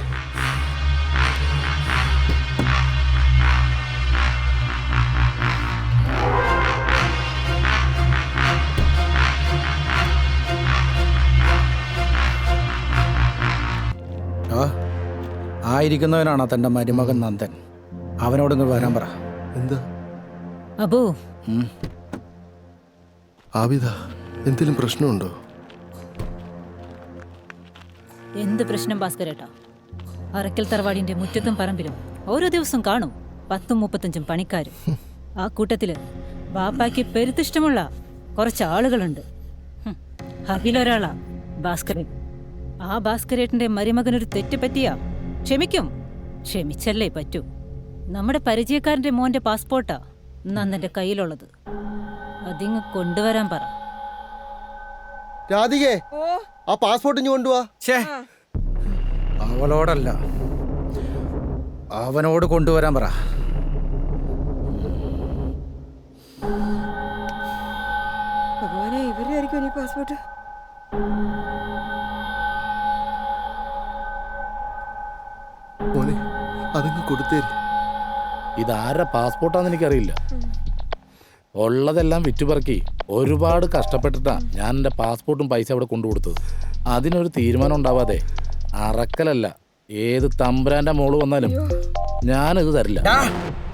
ആയിരിക്കുന്നവനാണ് തൻ്റെ മരുമകൻ നന്ദൻ. അവനോടൊന്ന് വരാൻ പറ. എന്താ അബു? ആബിദ, എന്തെങ്കിലും പ്രശ്നമുണ്ടോ? എന്ത് പ്രശ്നം ഭാസ്കരേട്ടാ? അറക്കൽ തറവാടിന്റെ മുറ്റത്തും പറമ്പിലും ഓരോ ദിവസം കാണും 10-35 പണിക്കാരും. ആ കൂട്ടത്തില് ബാപ്പായ്ക്ക് പെരുത്തിഷ്ടമുള്ള കുറച്ച് ആളുകളുണ്ട്. അതിലൊരാളാ ഭാസ്കരൻ. ആ ഭാസ്കരേട്ടന്റെ മരുമകനൊരു തെറ്റ് പറ്റിയാ ക്ഷമിക്കും. ക്ഷമിച്ചല്ലേ പറ്റൂ. നമ്മുടെ പരിചയക്കാരന്റെ മോന്റെ പാസ്പോർട്ടാ നന്ദന്റെ കയ്യിലുള്ളത്. അതിങ്ങ് കൊണ്ടുവരാൻ പറ. രാധികേ, ആ പാസ്പോർട്ട് ഇഞ്ഞു കൊണ്ടുപോവാ. അവളോടല്ല, അവനോട് കൊണ്ടുവരാൻ പറ. ഭഗവാനെ, ഇവരായിരിക്കും ഇനി പാസ്പോർട്ട്. മോനെ, അതങ്ങ് കൊടുത്തേര്. ഇതാരുടെ പാസ്പോർട്ടാന്ന് എനിക്കറിയില്ല. ഉള്ളതെല്ലാം വിറ്റുപറക്കി ഒരുപാട് കഷ്ടപ്പെട്ടിട്ടാ ഞാൻ എൻ്റെ പാസ്പോർട്ടും പൈസ അവിടെ കൊണ്ടുകൊടുത്തത്. അതിനൊരു തീരുമാനം ഉണ്ടാവാതെ അറക്കലല്ല, ഏത് തമ്പുരാൻ്റെ മോള് വന്നാലും ഞാനിത് തരില്ല.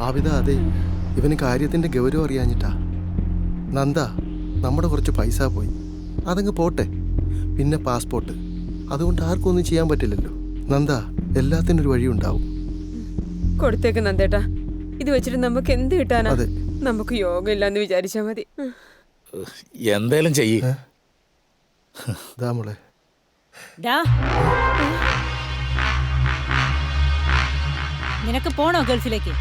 ആബിദ, അതെ, ഇവന് കാര്യത്തിന്റെ ഗൗരവം അറിയാഞ്ഞിട്ടാ. നന്ദ, നമ്മുടെ കുറച്ച് പൈസ പോയി, അതങ്ങ് പോട്ടെ. പിന്നെ പാസ്പോർട്ട്, അതുകൊണ്ട് ആർക്കും ഒന്നും ചെയ്യാൻ പറ്റില്ലല്ലോ. നന്ദ, എല്ലാത്തിനും ഒരു വഴി ഉണ്ടാവും. കൊടുത്തേക്ക് നന്ദേട്ടാ, ഇത് വെച്ചിട്ട് നമുക്ക് എന്ത് കിട്ടാനാ? നമുക്ക് യോഗ ഇല്ലാന്ന് വിചാരിച്ചാ മതി. എന്തേലും ചെയ്യ്. മോളെ, നിനക്ക് പോണോ ഗൾഫിലേക്ക്?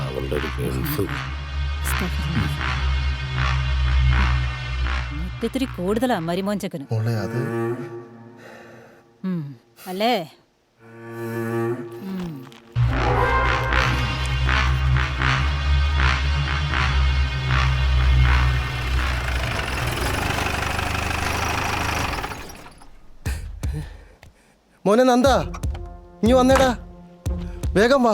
അവളുടെ ഒരു ഗൾഫ്. മുറ്റത്തിരി കൂടുതലാ മരിമോഞ്ചക്കന്. മോളെ, അത് അല്ലേ? മോനെ നന്ദ, ഇനി വന്നേടാ, വേഗം വാ.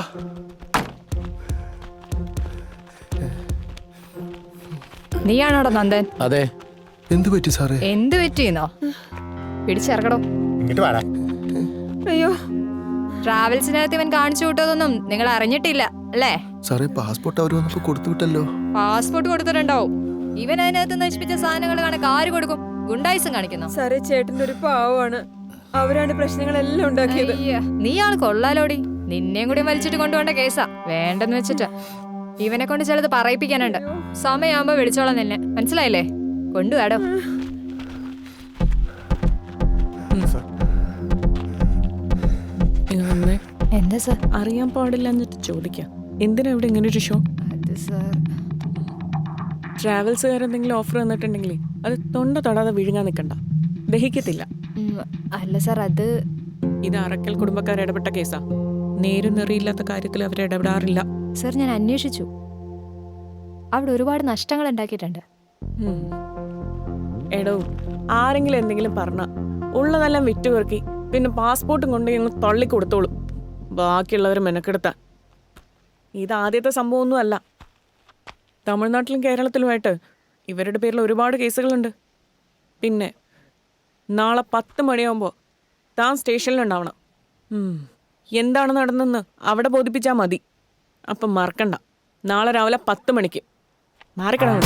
നീയാണോടാ നന്ദൻ? അതെ. എന്ത് പറ്റി സാറേ? എന്ത് പറ്റിയെന്നോ? പിടിച്ചിറക്കടോ. അയ്യോ, ട്രാവൽസിനകത്ത് ഇവൻ കാണിച്ചു വിട്ടതൊന്നും നിങ്ങൾ അറിഞ്ഞിട്ടില്ല അല്ലേ? സാറേ, പാസ്പോർട്ട് അവർ വന്നപ്പോ കൊടുത്തു വിട്ടല്ലോ. പാസ്പോർട്ട് കൊടുത്തിട്ടുണ്ടാവും. ഇവൻ അതിനകത്ത് നശിപ്പിച്ച സാധനങ്ങൾ കണക്ക് ആര് കൊടുക്കും? ഗുണ്ടായിസം കാണിക്കുന്നു. സാറേ, ചേട്ടൻ്റെ ഒരു പാവമാണ്. അവരാണ് പ്രശ്നങ്ങളെല്ലാം ഉണ്ടാക്കിയത്. നീയാണ് കൊള്ളാലോടി. നിന്നെയും കൂടി വലിച്ചിട്ട് കൊണ്ടുപോണ്ട കേസാ. വേണ്ടെന്ന് വെച്ചിട്ടാ. ഇവനെ കൊണ്ട് ചിലത് പറയിപ്പിക്കാനുണ്ട്. സമയമാകുമ്പോ വിളിച്ചോളാം നിന്നെ, മനസ്സിലായില്ലേ? കൊണ്ടുവാടോ. എന്താ സാർ? അറിയാൻ പാടില്ല എന്നിട്ട് ചോദിക്കാം. എന്തിനാ ഇവിടെ ഇങ്ങനെ ഒരു ഷോ? അത് സാർ, ട്രാവൽസുകാരെന്തെങ്കിലും ഓഫർ തന്നിട്ടുണ്ടെങ്കിൽ അത് തൊണ്ട തൊടാതെ വിഴുങ്ങാൻ നിൽക്കണ്ട, ദഹിക്കത്തില്ല. അല്ല സാർ, അത് ഇത് അറക്കൽ കുടുംബക്കാർ ഇടപെട്ട കേസാ. നേരും നെറിയില്ലാത്ത കാര്യത്തിൽ അവർ ഇടപെടാറില്ല. സാർ, ഞാൻ അന്വേഷിച്ചു. അവിടെ ഒരുപാട് നഷ്ടങ്ങൾ ഉണ്ടാക്കിയിട്ടുണ്ട്. എടോ, ആരെങ്കിലും എന്തെങ്കിലും പറഞ്ഞ ഉള്ളതെല്ലാം വിറ്റുപെറുക്കി പിന്നെ പാസ്പോർട്ടും കൊണ്ട് ഞങ്ങൾ തള്ളി കൊടുത്തോളും, ബാക്കിയുള്ളവർ മെനക്കെടുത്താൻ. ഇത് ആദ്യത്തെ സംഭവമൊന്നും അല്ല. തമിഴ്നാട്ടിലും കേരളത്തിലുമായിട്ട് ഇവരുടെ പേരിൽ ഒരുപാട് കേസുകളുണ്ട്. പിന്നെ നാളെ 10 മണിയാകുമ്പോൾ താൻ സ്റ്റേഷനിലുണ്ടാവണം. എന്താണ് നടന്നെന്ന് അവിടെ ബോധിപ്പിച്ചാൽ മതി. അപ്പം മറക്കണ്ട, നാളെ രാവിലെ 10 മണിക്ക് മാറിക്കണം.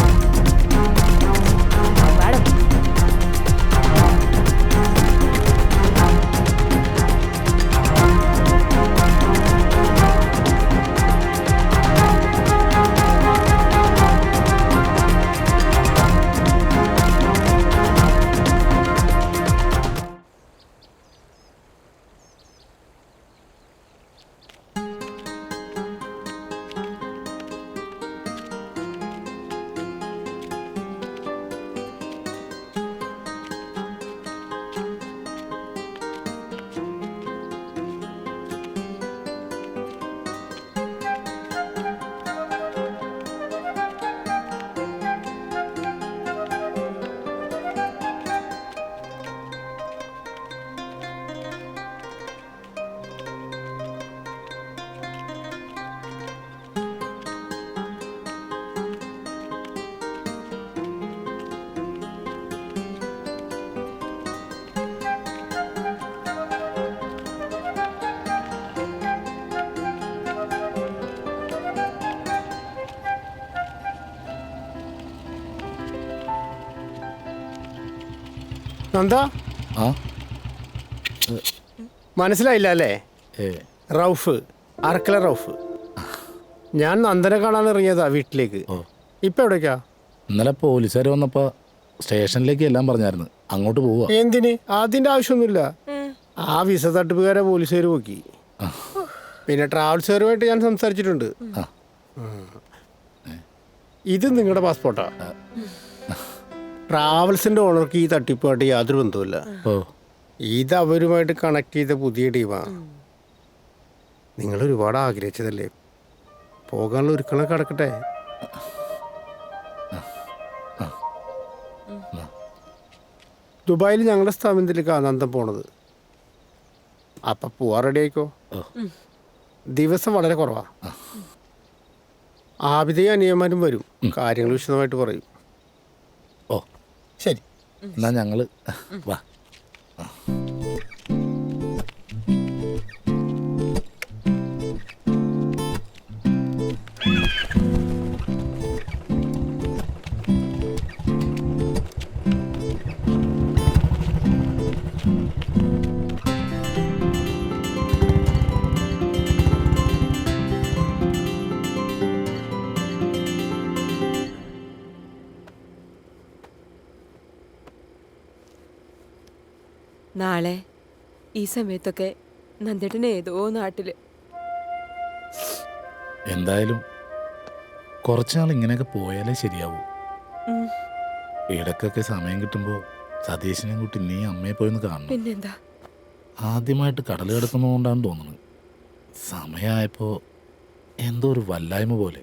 നന്ദ, മനസ്സിലായില്ല അല്ലേ? റൌഫ്, അറക്കല റൌഫ്. ഞാൻ നന്ദനെ കാണാൻ ഇറങ്ങിയതാ വീട്ടിലേക്ക്. ഇപ്പൊ എവിടേക്കാ? ഇന്നലെ പോലീസുകാർ വന്നപ്പോ സ്റ്റേഷനിലേക്ക് എല്ലാം പറഞ്ഞായിരുന്നു, അങ്ങോട്ട് പോവാ. എന്തിന്? അതിന്റെ ആവശ്യമൊന്നുമില്ല. ആ വിസ തട്ടിപ്പുകാരെ പോലീസുകാർ പോക്കി. പിന്നെ ട്രാവൽസുകാരുമായിട്ട് ഞാൻ സംസാരിച്ചിട്ടുണ്ട്. ഇത് നിങ്ങളുടെ പാസ്പോർട്ടാ. ട്രാവൽസിന്റെ ഓണർക്ക് ഈ തട്ടിപ്പുമായിട്ട് യാതൊരു ബന്ധവുമില്ല. ഇത് അവരുമായിട്ട് കണക്ട് ചെയ്ത പുതിയ ടീമാണ്. നിങ്ങൾ ഒരുപാട് ആഗ്രഹിച്ചതല്ലേ, പോകാനുള്ള ഒരുക്കളൊക്കെ കിടക്കട്ടെ. ദുബായിൽ ഞങ്ങളുടെ സ്ഥാപനത്തിലേക്കാണ് നന്ദൻ പോണത്. അപ്പം പോവാൻ റെഡി ആയിക്കോ. ദിവസം വളരെ കുറവാ. ആബിദയും അനിയന്മാരും വരും, കാര്യങ്ങൾ വിശദമായിട്ട് പറയും. ഓ ശരി, എന്നാ ഞങ്ങള് വാ. നാളെ ഈ സമയത്തൊക്കെ നന്ദേട്ടൻ ഏതോ നാട്ടില്. എന്തായാലും കുറച്ചുനാൾ ഇങ്ങനെയൊക്കെ പോയാലേ ശരിയാവൂ. ഇടക്കൊക്കെ സമയം കിട്ടുമ്പോൾ സതീശനെ കൂട്ടി നീ അമ്മയെ പോയൊന്ന് കാണണം. പിന്നെന്താ, ആദ്യമായിട്ട് കടൽ കിടക്കുന്നതുകൊണ്ടാണ് തോന്നുന്നത്. സമയമായപ്പോൾ എന്തോ ഒരു വല്ലായ്മ പോലെ.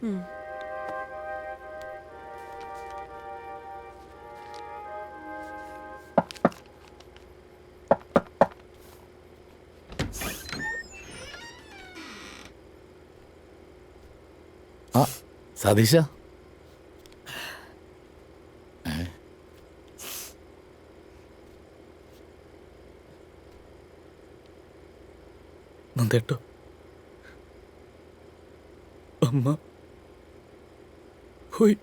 ആ സതീശ, നന്ദേട്ടോ, അമ്മ പോയി.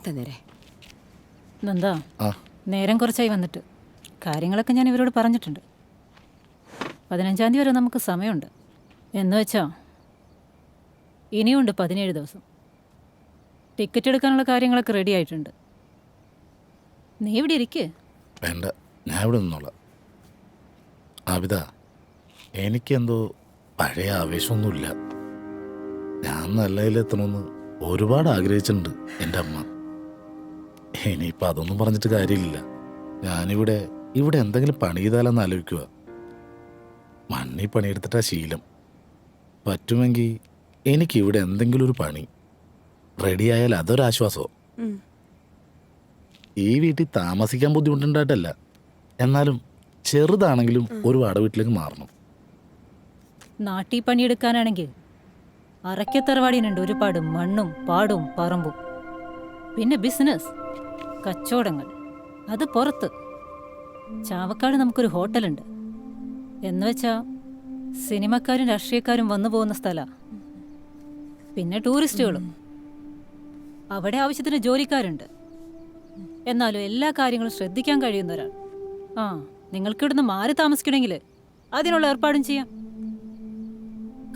തന്നേരെ നന്ദാ, നേരം കുറച്ചായി വന്നിട്ട്. കാര്യങ്ങളൊക്കെ ഞാൻ ഇവരോട് പറഞ്ഞിട്ടുണ്ട്. 15-ാം തീയതി വരെ നമുക്ക് സമയമുണ്ട്. എന്ന് വെച്ചാ ഇനിയുണ്ട് 17 ദിവസം. ടിക്കറ്റ് എടുക്കാനുള്ള കാര്യങ്ങളൊക്കെ റെഡി ആയിട്ടുണ്ട്. നീ ഇവിടെ ഇരിക്കേ. വേണ്ട, ഞാൻ ഇവിടെ നിന്നോളാം. ആബിദ, എനിക്കെന്തോ പഴയ ആവേശമൊന്നുമില്ല. ഞാൻ നല്ലതിലെത്തണമെന്ന് ഒരുപാട് ആഗ്രഹിച്ചിട്ടുണ്ട് എൻ്റെ അമ്മ. ഇനിയിപ്പോൾ അതൊന്നും പറഞ്ഞിട്ട് കാര്യമില്ല. ഞാനിവിടെ എന്തെങ്കിലും പണി ചെയ്താലെന്ന് ആലോചിക്കുക. മണ്ണി പണിയെടുത്തിട്ടാ ശീലം. പറ്റുമെങ്കിൽ എനിക്കിവിടെ എന്തെങ്കിലും ഒരു പണി റെഡിയായാൽ അതൊരാശ്വാസവും. ഈ വീട്ടിൽ താമസിക്കാൻ ബുദ്ധിമുട്ടുണ്ടായിട്ടല്ല, എന്നാലും ചെറുതാണെങ്കിലും ഒരു വാടക വീട്ടിലേക്ക് മാറണം. നാട്ടിൽ പണിയെടുക്കാനാണെങ്കിൽ അറയ്ക്കത്തറവാടിനുണ്ട് ഒരുപാട് മണ്ണും പാടും പറമ്പും. പിന്നെ ബിസിനസ്, കച്ചവടങ്ങൾ, അത് പുറത്ത്. ചാവക്കാട് നമുക്കൊരു ഹോട്ടലുണ്ട്. എന്നുവെച്ചാ സിനിമക്കാരും രാഷ്ട്രീയക്കാരും വന്നു പോകുന്ന സ്ഥലമാണ്. പിന്നെ ടൂറിസ്റ്റുകളും. അവിടെ ആവശ്യത്തിന് ജോലിക്കാരുണ്ട്. എന്നാലും എല്ലാ കാര്യങ്ങളും ശ്രദ്ധിക്കാൻ കഴിയുന്ന ഒരാൾ. നിങ്ങൾക്ക് ഇവിടുന്ന് മാറി താമസിക്കണമെങ്കിൽ അതിനുള്ള ഏർപ്പാടും ചെയ്യാം.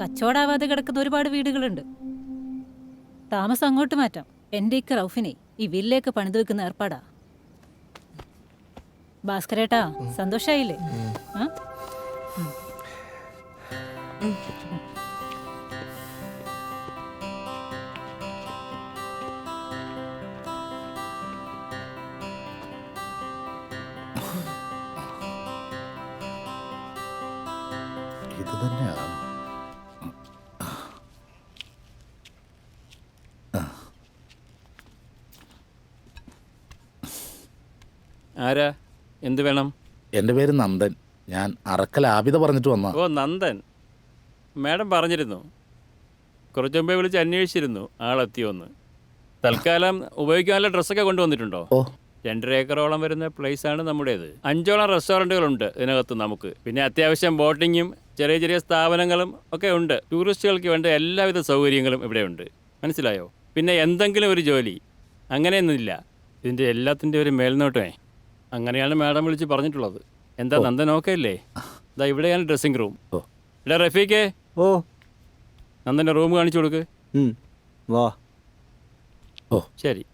കച്ചവടാവാതെ കിടക്കുന്ന ഒരുപാട് വീടുകളുണ്ട്. താമസം അങ്ങോട്ട് മാറ്റാം. എൻ്റെ ഇക്ക റൌഫിനെ ഈ വില്ലേക്ക് പണിത് വെക്കുന്ന ഏർപ്പാടാ. ഭാസ്കരേട്ടാ, സന്തോഷായില്ലേ? ആ? ഇത് തന്നെയാണ്. ആരാ? എന്ത് വേണം? എൻ്റെ പേര് നന്ദൻ. ഞാൻ അറക്കൽ ആബിദ പറഞ്ഞിട്ട് വന്നാ. ഓ, നന്ദൻ. മാഡം പറഞ്ഞിരുന്നു. കുറച്ച് മുമ്പേ വിളിച്ച് അന്വേഷിച്ചിരുന്നു ആളെത്തിയോന്ന്. തൽക്കാലം ഉപയോഗിക്കാനുള്ള ഡ്രസ്സൊക്കെ കൊണ്ടുവന്നിട്ടുണ്ടോ? 2.5 ഏക്കറോളം വരുന്ന പ്ലേസാണ് നമ്മുടേത്. 5ഓളം റെസ്റ്റോറൻറ്റുകളുണ്ട് ഇതിനകത്ത് നമുക്ക്. പിന്നെ അത്യാവശ്യം ബോട്ടിങ്ങും ചെറിയ ചെറിയ സ്ഥാപനങ്ങളും ഒക്കെ ഉണ്ട്. ടൂറിസ്റ്റുകൾക്ക് വേണ്ട എല്ലാവിധ സൗകര്യങ്ങളും ഇവിടെ ഉണ്ട്. മനസ്സിലായോ? പിന്നെ എന്തെങ്കിലും ഒരു ജോലി അങ്ങനെയൊന്നുമില്ല. ഇതിൻ്റെ എല്ലാത്തിൻ്റെ ഒരു മേൽനോട്ടമേ. അങ്ങനെയാണ് മാഡം വിളിച്ച് പറഞ്ഞിട്ടുള്ളത്. എന്താ നന്ദൻ ഓക്കെ അല്ലേ? ഇതാ ഇവിടെയാണ് ഡ്രസ്സിംഗ് റൂം. ഇവിടെ റഫീഖേ, നന്ദൻ്റെ റൂം കാണിച്ചു കൊടുക്ക്. വാ. ഓ ശരി.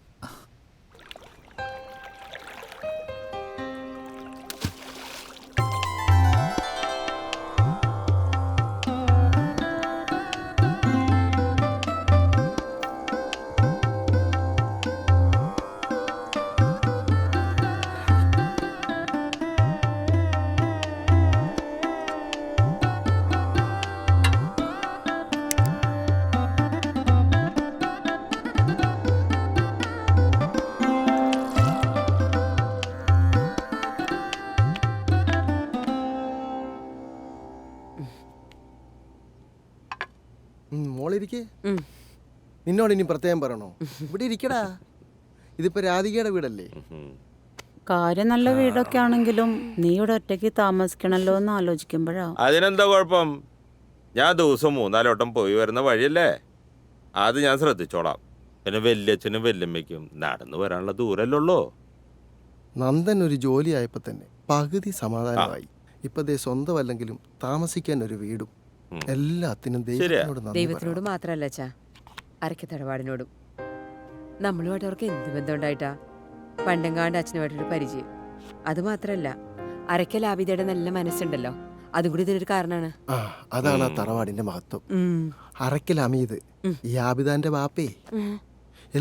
മോളിരിക്കേ. നിന്നോട് ഇനി പ്രത്യേകം പറയണോ? ഇവിടെ ഇരിക്കടാ. ഇതിപ്പോ രാധികയുടെ വീടല്ലേ? കാര്യം നല്ല വീടൊക്കെ ആണെങ്കിലും നീ ഇവിടെ ഒറ്റയ്ക്ക് താമസിക്കണല്ലോ എന്ന് ആലോചിക്കുമ്പോഴാ. അതിനെന്താ കുഴപ്പം? ഞാൻ ദിവസം 3-4 വട്ടം പോയി വരുന്ന വഴിയല്ലേ, അത് ഞാൻ ശ്രദ്ധിച്ചോളാം. പിന്നെ വല്യച്ഛനും വല്യമ്മയ്ക്കും നടന്നു വരാനുള്ള ദൂരല്ലേ ഉള്ളൂ. നന്ദൻ ഒരു ജോലി ആയപ്പോ തന്നെ പകുതി സമാധാനമായി. ഇപ്പൊ ദേ സ്വന്തമല്ലെങ്കിലും താമസിക്കാൻ ഒരു വീടും എല്ലാത്തിനും ദൈവത്തിനോട് മാത്രല്ല അച്ഛാ, അരക്ക് തറവാടിനോടും. നമ്മളുമായിട്ട് അവർക്ക് എന്ത് ബന്ധം ഉണ്ടായിട്ടാ? പണ്ടെങ്കാണ്ട് അച്ഛനുമായിട്ടൊരു പരിചയം. അതുമാത്രല്ല, അരക്കൽ ആബിദയുടെ നല്ല മനസ്സുണ്ടല്ലോ, അതും കൂടി ഇതിനൊരു കാരണമാണ്. അതാണ് ആ തറവാടിന്റെ മഹത്വം. അറക്കൽ അമീത് ഈ ആബിദാന്റെ ബാപ്പേ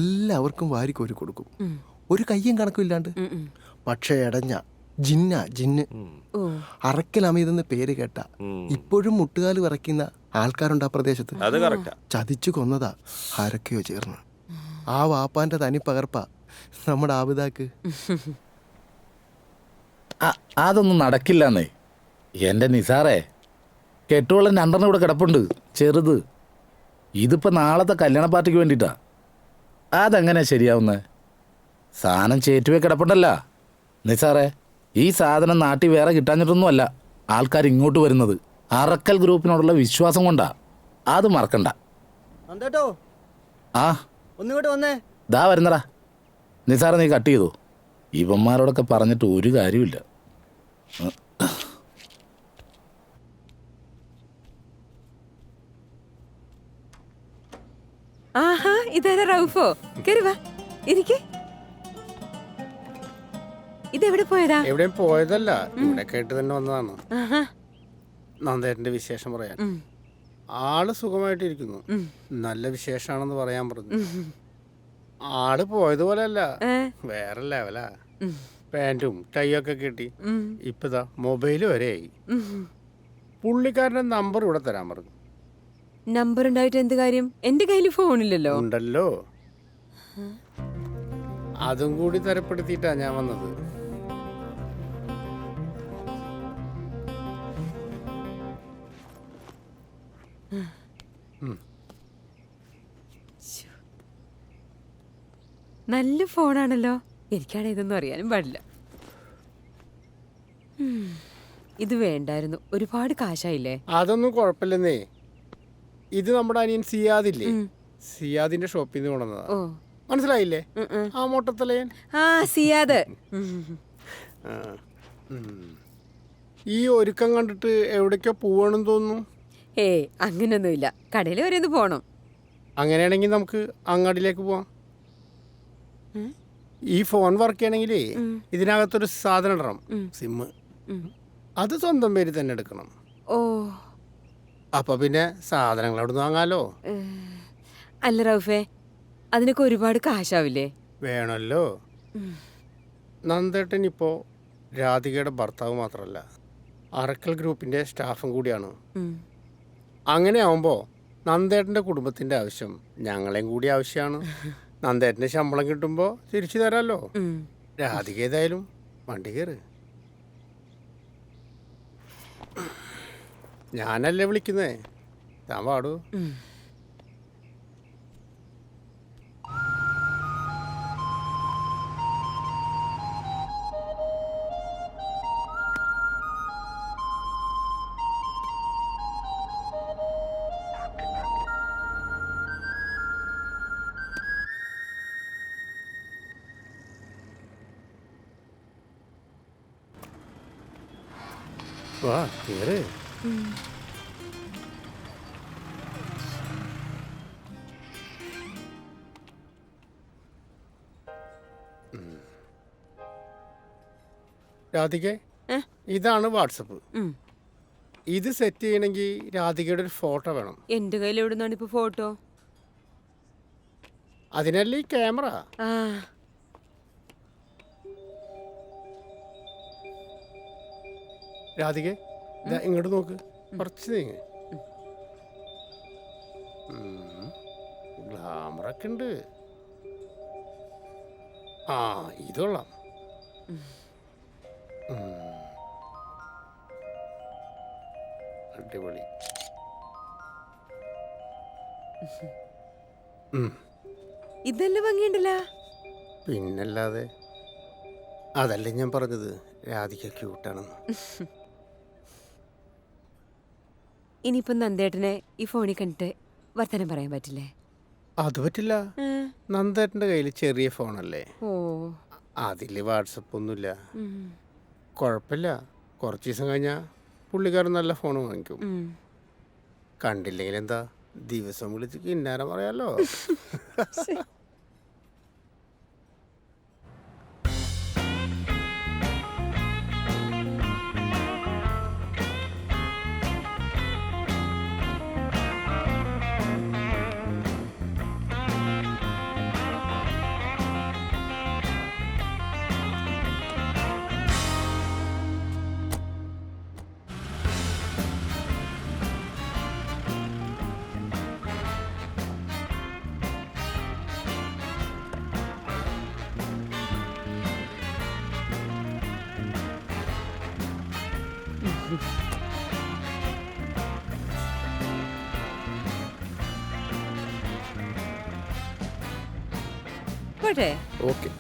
എല്ലാവർക്കും വാരിക്കോരി കൊടുക്കും, ഒരു കയ്യും കണക്കും ഇല്ലാണ്ട്. പക്ഷേ എടഞ്ഞ ജിന്ന് അറക്കൽ അമീതെന്ന് പേര് കേട്ട ഇപ്പോഴും മുട്ടുകാല് വിറയ്ക്കുന്ന ആൾക്കാരുണ്ട് ആ പ്രദേശത്ത്. ചതിച്ചു കൊന്നതാ ആരൊക്കെയോ ചേർന്ന്. ആ വാപ്പാന്റെ തനി പകർപ്പ നമ്മുടെ ആബിദാക്ക്. അതൊന്നും നടക്കില്ലെന്നേ എൻ്റെ നിസാറേ. കെട്ടുവെള്ളം 2 ഇവിടെ കിടപ്പുണ്ട്, ചെറുത്. ഇതിപ്പോൾ നാളത്തെ കല്യാണ പാർട്ടിക്ക് വേണ്ടിയിട്ടാ. അതെങ്ങനെ ശരിയാവുന്നത്? സാധനം ചേറ്റുവേ കിടപ്പുണ്ടല്ല നിസാറേ. ഈ സാധനം നാട്ടിൽ വേറെ കിട്ടാഞ്ഞിട്ടൊന്നുമല്ല ആൾക്കാർ ഇങ്ങോട്ട് വരുന്നത്. അറക്കൽ ഗ്രൂപ്പിനോടുള്ള വിശ്വാസം കൊണ്ടാ. അത് മറക്കണ്ട. ആ ദാ വരുന്നടാ നിസാറേ, നീ കട്ട് ചെയ്തോ. ഇവന്മാരോടൊക്കെ പറഞ്ഞിട്ട് ഒരു കാര്യമില്ല. ആഹാ, ഇതാരാ റൌഫോ? കേറി വാ, ഇരിക്ക്. ഇതെവിടെ പോയതാ? എവിടെയും പോയതല്ല, ഇവിടെ കേട്ട് തന്നെ വന്നതാണ്. നന്ദേട്ടന്റെ വിശേഷം പറയാൻ. ആള് സുഖമായിട്ടിരിക്കുന്നു, നല്ല വിശേഷാണെന്ന് പറയാൻ പറഞ്ഞു. ആള് പോയതുപോലെ അല്ല, വേറെ ലെവലാ. പാൻറ്റും ടൈയൊക്കെ കിട്ടി. ഇപ്പതാ മൊബൈല് വരെയായി. പുള്ളിക്കാരന്റെ നമ്പർ ഇവിടെ തരാൻ പറഞ്ഞു. നമ്പർ ഉണ്ടായിട്ട് എന്ത് കാര്യം? എന്റെ കയ്യിൽ ഫോണില്ലല്ലോ. ഉണ്ടല്ലോ, അതും കൂടി തരപ്പെടുത്തിയിട്ടാ ഞാൻ വന്നത്. നല്ല ഫോണാണല്ലോ. എനിക്കാണ് ഇതൊന്നും അറിയാനും പാടില്ല. ഇത് വേണ്ടായിരുന്നു, ഒരുപാട് കാശായില്ലേ. അതൊന്നും കുഴപ്പമില്ലെന്നേ. ഇത് നമ്മുടെ അനിയൻ സിയാദില്ലേ, സിയാദിന്റെ ഷോപ്പിൽ നിന്ന് കൊണ്ടുവന്നതാ. മനസ്സിലായില്ലേ? ആ മൊട്ടത്തലയൻ. ആ സിയാദ്. ഈ ഒരുക്കം കണ്ടിട്ട് എവിടേക്കോ പോവാണെന്ന് തോന്നുന്നു. ഏയ് അങ്ങനെയൊന്നുമില്ല, കടയിൽ വരെ ഒന്ന് പോണം. അങ്ങനെയാണെങ്കിൽ നമുക്ക് അങ്ങാടിയിലേക്ക് പോവാം. ഈ ഫോൺ വർക്ക് ചെയ്യണമെങ്കിലേ ഇതിനകത്തൊരു സാധനം ഇടണം, സിമ്മ്. അത് സ്വന്തം പേര് തന്നെ എടുക്കണം. ഓ, അപ്പൊ പിന്നെ സാധനങ്ങൾ അവിടെ നിന്ന് വാങ്ങാലോ. അല്ല റൗഫേ, അതിനൊക്കെ ഒരുപാട് കാശാവില്ലേ? വേണമല്ലോ. നന്ദേട്ടൻ ഇപ്പോൾ രാധികയുടെ ഭർത്താവ് മാത്രമല്ല, അറക്കൽ ഗ്രൂപ്പിൻ്റെ സ്റ്റാഫും കൂടിയാണ്. അങ്ങനെ ആവുമ്പോൾ നന്ദേട്ടൻ്റെ കുടുംബത്തിൻ്റെ ആവശ്യം ഞങ്ങളെയും കൂടി ആവശ്യമാണ്. നന്ദേട്ടൻ്റെ ശമ്പളം കിട്ടുമ്പോൾ തിരിച്ചു തരാമല്ലോ. രാധിക ഏതായാലും വണ്ടി കയറ്. ഞാനല്ലേ വിളിക്കുന്നേ, താൻ പാടൂ. വാ കേറ്. രാധിക, ഇതാണ് വാട്സപ്പ്. ഇത് സെറ്റ് ചെയ്യണമെങ്കിൽ രാധികയുടെ ഒരു ഫോട്ടോ വേണം. എന്റെ കയ്യിൽ എവിടുന്നാണ് ഇപ്പൊ ഫോട്ടോ? അതിനല്ലേ ഈ ക്യാമറ. രാധിക ഇങ്ങോട്ട് നോക്ക്, കുറച്ച് നീങ്ങ്. ഗ്ലാമറൊക്കെ ഉണ്ട്. ആ ഇതൊള്ളാം. അടിപൊളി. ഇതെല്ലാം ഭംഗിയുണ്ടല്ലോ. പിന്നല്ലാതെ, അതല്ലേ ഞാൻ പറഞ്ഞത് രാധിക ക്യൂട്ടാണെന്ന്. ഇനിയിപ്പം നന്ദേട്ടനെ ഈ ഫോണിൽ കണ്ടിട്ട് വർത്തമാനം പറയാൻ പറ്റില്ലേ? അത് പറ്റില്ല. നന്ദേട്ടൻ്റെ കയ്യിൽ ചെറിയ ഫോണല്ലേ, ഓ അതിൽ വാട്സപ്പ് ഒന്നുമില്ല. കുഴപ്പമില്ല, കുറച്ച് ദിവസം കഴിഞ്ഞാൽ പുള്ളിക്കാരൻ നല്ല ഫോൺ വാങ്ങിക്കും. കണ്ടില്ലെങ്കിൽ എന്താ, ദിവസം വിളിച്ച് കിന്നാരം പറയാലോ. പോട്ടെ. ഓക്കെ.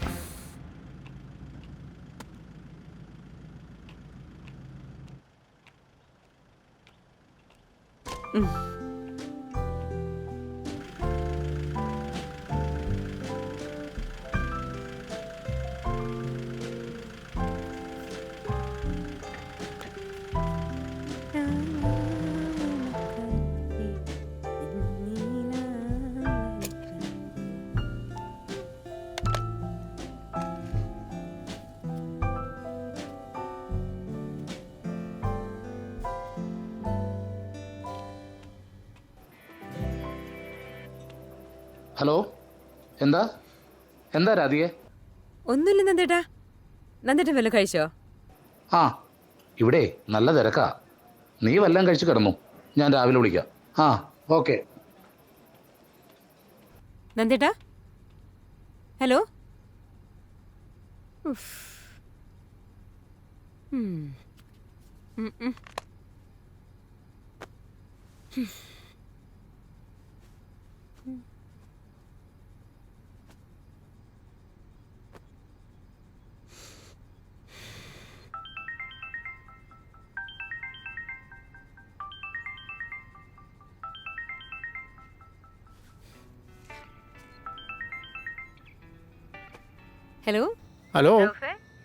ഹലോ, എന്താ എന്താ രാധികെ? ഒന്നുമില്ല നന്ദേട്ടാ. നന്ദേട്ടൻ വല്ലതും കഴിച്ചോ? ആ, ഇവിടെ നല്ല തിരക്കാ. നീ വല്ലതും കഴിച്ച് കിടന്നു, ഞാൻ രാവിലെ വിളിക്കാം. ആ ഓക്കെ. നന്ദേട്ടാ, ഹലോ. ഹലോ. ഹലോ.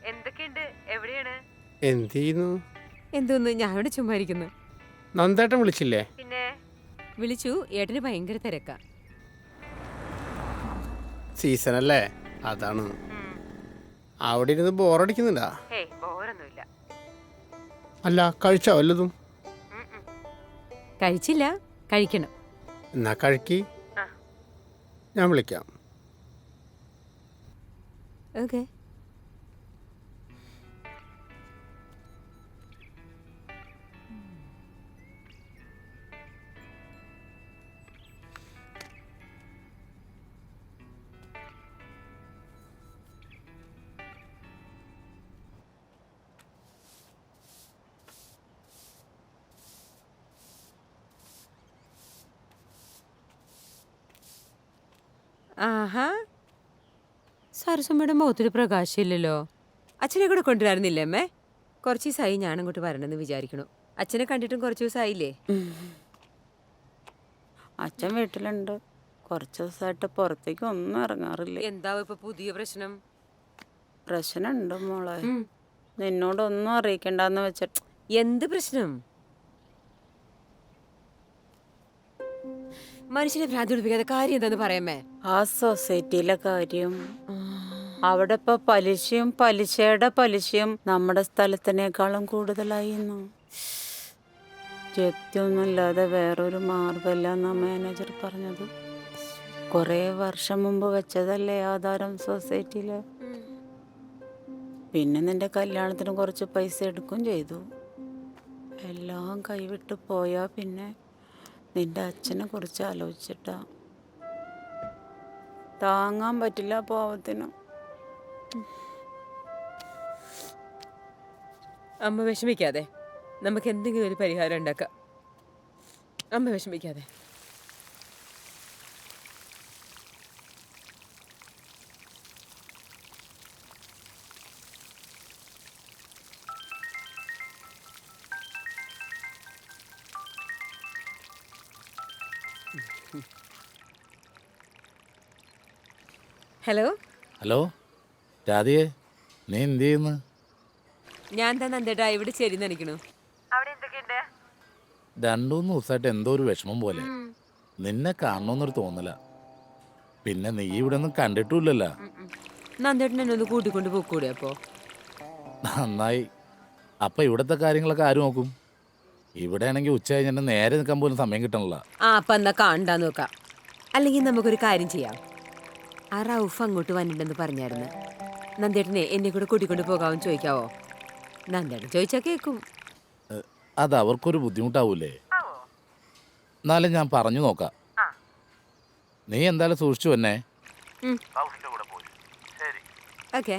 എന്തൊക്കെയുണ്ട്? എവിടെയാണ്? എന്ത് ചെയ്യുന്നു? എന്തോന്ന് ഞാൻ ഇവിടെ ചുമ്മാ ഇരിക്കുന്നു. നന്ദേട്ടൻ വിളിച്ചില്ലേ? പിന്നെ വിളിച്ചു, ഏട്ടന് ഭയങ്കര തിരക്കാ. സീസണല്ലേ, അതാണ്. അവിടെ ഇരുന്ന് ബോറടിക്കുന്നില്ല? ബോറൊന്നുമില്ല. അല്ല, കഴിച്ചോ വല്ലതും? കഴിച്ചില്ല, കഴിക്കണം. എന്നാ കഴിക്കി, ഞാൻ വിളിക്കാം. ഓക്കെ. ആഹാ, സരസമ്മയുടെ മുഖത്തൊരു പ്രകാശമില്ലല്ലോ. അച്ഛനെ കൂടെ കൊണ്ടുവരുന്നില്ലേ അമ്മേ? കുറച്ച് ദിവസമായി ഞാൻ അങ്ങോട്ട് വരണമെന്ന് വിചാരിക്കണു. അച്ഛനെ കണ്ടിട്ടും കുറച്ച് ദിവസമായില്ലേ? അച്ഛൻ വീട്ടിലുണ്ട്. കുറച്ച് ദിവസമായിട്ട് പുറത്തേക്ക് ഒന്നും ഇറങ്ങാറില്ല. എന്താവും ഇപ്പൊ പുതിയ പ്രശ്നം? പ്രശ്നമുണ്ട് മോളെ, നിന്നോടൊന്നും അറിയിക്കണ്ടെന്ന് വെച്ചിട്ട്. എന്ത് പ്രശ്നം? മനുഷ്യനെ ഭ്രാന്തി പിടിപ്പിക്കാത്ത കാര്യം എന്താന്ന് പറയാമേ? ആ സൊസൈറ്റിയിലെ കാര്യം. അവിടെ ഇപ്പൊ പലിശയും പലിശയുടെ പലിശയും നമ്മുടെ സ്ഥലത്തിനേക്കാളും കൂടുതലായിരുന്നു. ജപ്തിയൊന്നുമില്ലാതെ വേറൊരു മാർഗമില്ല എന്നാ മാനേജർ പറഞ്ഞത്. കുറേ വർഷം മുമ്പ് വെച്ചതല്ലേ ആധാരം സൊസൈറ്റിയില്. പിന്നെ നിന്റെ കല്യാണത്തിന് കുറച്ച് പൈസ എടുക്കുകയും ചെയ്തു. എല്ലാം കൈവിട്ട് പോയാ പിന്നെ നിന്റെ അച്ഛനെ കുറിച്ച് ആലോചിച്ചിട്ടാ. താങ്ങാൻ പറ്റില്ല പാവത്തിന്. അമ്മ വിഷമിക്കാതെ, നമുക്ക് എന്തെങ്കിലും ഒരു പരിഹാരം ഉണ്ടാക്കാം. അമ്മ വിഷമിക്കാതെ. ഹലോ. ഹലോ രാധികേ, നീ എന്ത് ചെയ്യുന്നു? ഞാൻ തന്നെ എന്തേട്ടാ ഇവിടെ ചെരി നനയ്ക്കണു. അവിടെ എന്തൊക്കെയുണ്ട്? 2-3 ദിവസമായിട്ട് എന്തോ ഒരു വിഷമം പോലെ. നിന്നെ കാണണമെന്നൊരു തോന്നല. പിന്നെ നീ ഇവിടെ ഒന്നും കണ്ടിട്ടില്ലല്ലോ. നന്ദേട്ടൻ എന്നെ ഒന്ന് കൂട്ടിക്കൊണ്ട് പോക്കൂടെ? അപ്പോ നന്നായി. അപ്പൊ ഇവിടത്തെ കാര്യങ്ങളൊക്കെ ആര് നോക്കും? ഇവിടെ ആണെങ്കിൽ ഉച്ച കഴിഞ്ഞ നേരെ നിൽക്കാൻ പോലും സമയം കിട്ടണല്ലോ. അപ്പൊ എന്നാ കാണണ്ടാന്ന് നോക്കാം. അല്ലെങ്കിൽ നമുക്കൊരു കാര്യം ചെയ്യാം. ആ റൌഫ് അങ്ങോട്ട് വന്നിട്ടുണ്ടെന്ന് പറഞ്ഞായിരുന്നു. നന്ദേട്ടനെ എന്നെ കൂടെ കൂട്ടിക്കൊണ്ട് പോകാമെന്ന് ചോദിക്കാവോ? നന്ദേട്ടൻ ചോദിച്ചാ കേൾക്കും. അത് അവർക്കൊരു ബുദ്ധിമുട്ടാവൂലേ? എന്നാലും ഞാൻ പറഞ്ഞു നോക്കാം. നീ എന്തായാലും സൂക്ഷിച്ചു എന്നെ. ഓക്കെ.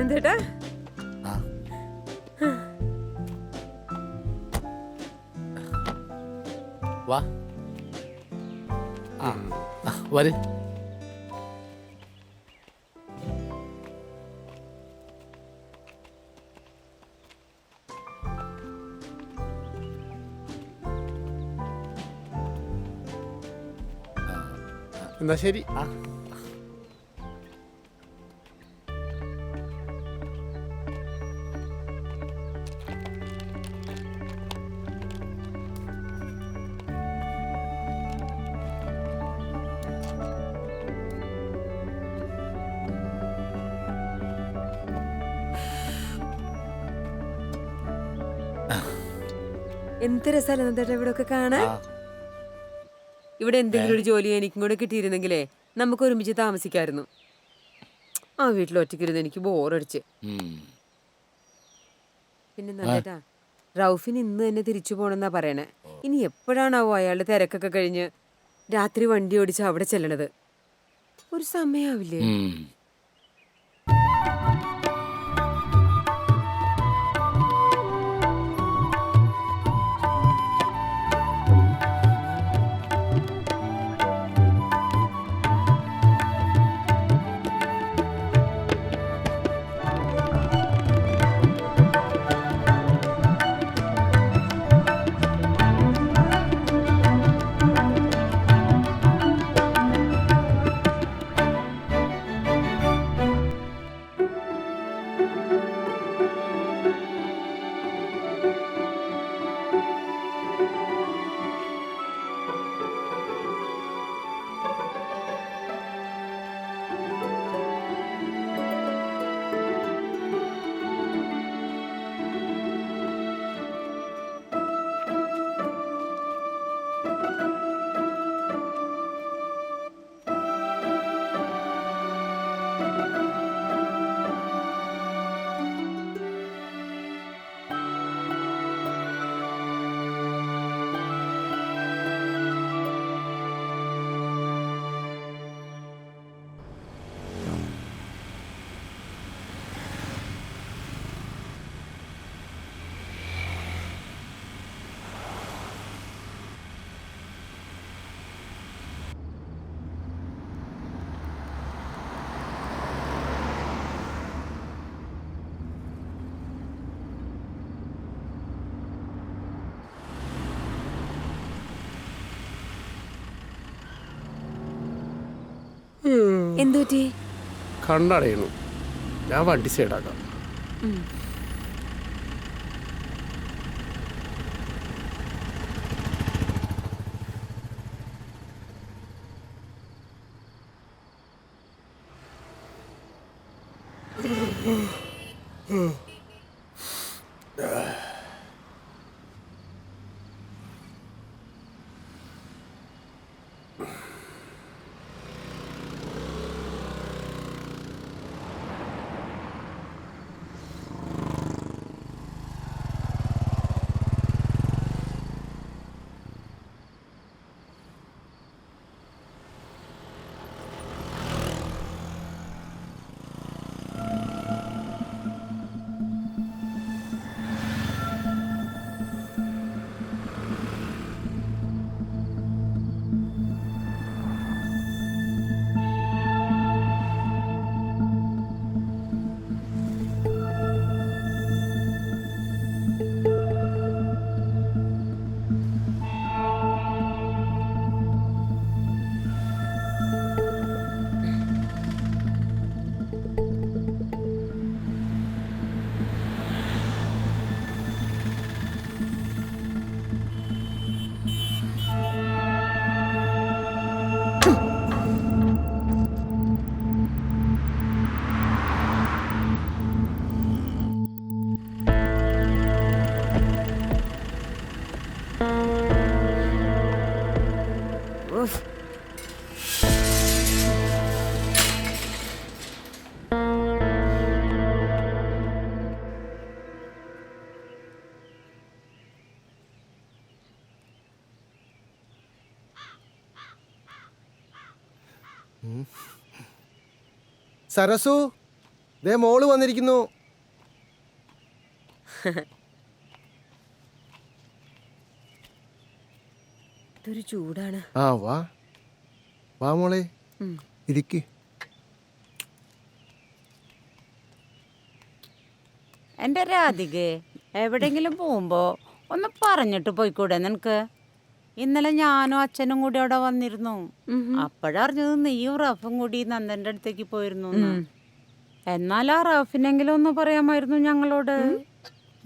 എന്തേട്ടാ? വാ വര്. എന്നാ ശരി. എന്ത് രസമല്ലേ നന്ദേട്ടാ ഇവിടെ ഒക്കെ കാണാൻ. ഇവിടെ എന്തെങ്കിലും ഒരു ജോലി എനിക്കും കൂടെ കിട്ടിയിരുന്നെങ്കിലേ നമുക്ക് ഒരുമിച്ച് താമസിക്കായിരുന്നു. ആ വീട്ടിൽ ഒറ്റയ്ക്കിരുന്ന് എനിക്ക് ബോറടിച്ച്. പിന്നെ നന്ദേട്ടാ, റൌഫിന് ഇന്ന് തന്നെ തിരിച്ചു പോണെന്നാ പറയണേ. ഇനി എപ്പോഴാണാവോ അയാളുടെ തിരക്കൊക്കെ കഴിഞ്ഞ് രാത്രി വണ്ടി ഓടിച്ച് അവിടെ ചെല്ലണത്? ഒരു സമയാവില്ലേ? എന്തുപറ്റി? കണ്ണടയണു. ഞാൻ വണ്ടി സൈഡാക്കാം. സരസു, ദേ മോള് വന്നിരിക്കുന്നു. ഇതൊരു ചൂടാണ്. ആ വാ വാ മോളെ, ഇരിക്ക്. എൻ്റെ രാധികേ, എവിടെയെങ്കിലും പോകുമ്പോ ഒന്ന് പറഞ്ഞിട്ട് പോയിക്കൂടെ നിനക്ക്? ഇന്നലെ ഞാനും അച്ഛനും കൂടി അവിടെ വന്നിരുന്നു. അപ്പോഴറിഞ്ഞത് നീയും റഫും കൂടി നന്ദന്റെ അടുത്തേക്ക് പോയിരുന്നു. എന്നാൽ ആ റഫിനെങ്കിലും ഒന്ന് പറയാമായിരുന്നു ഞങ്ങളോട്.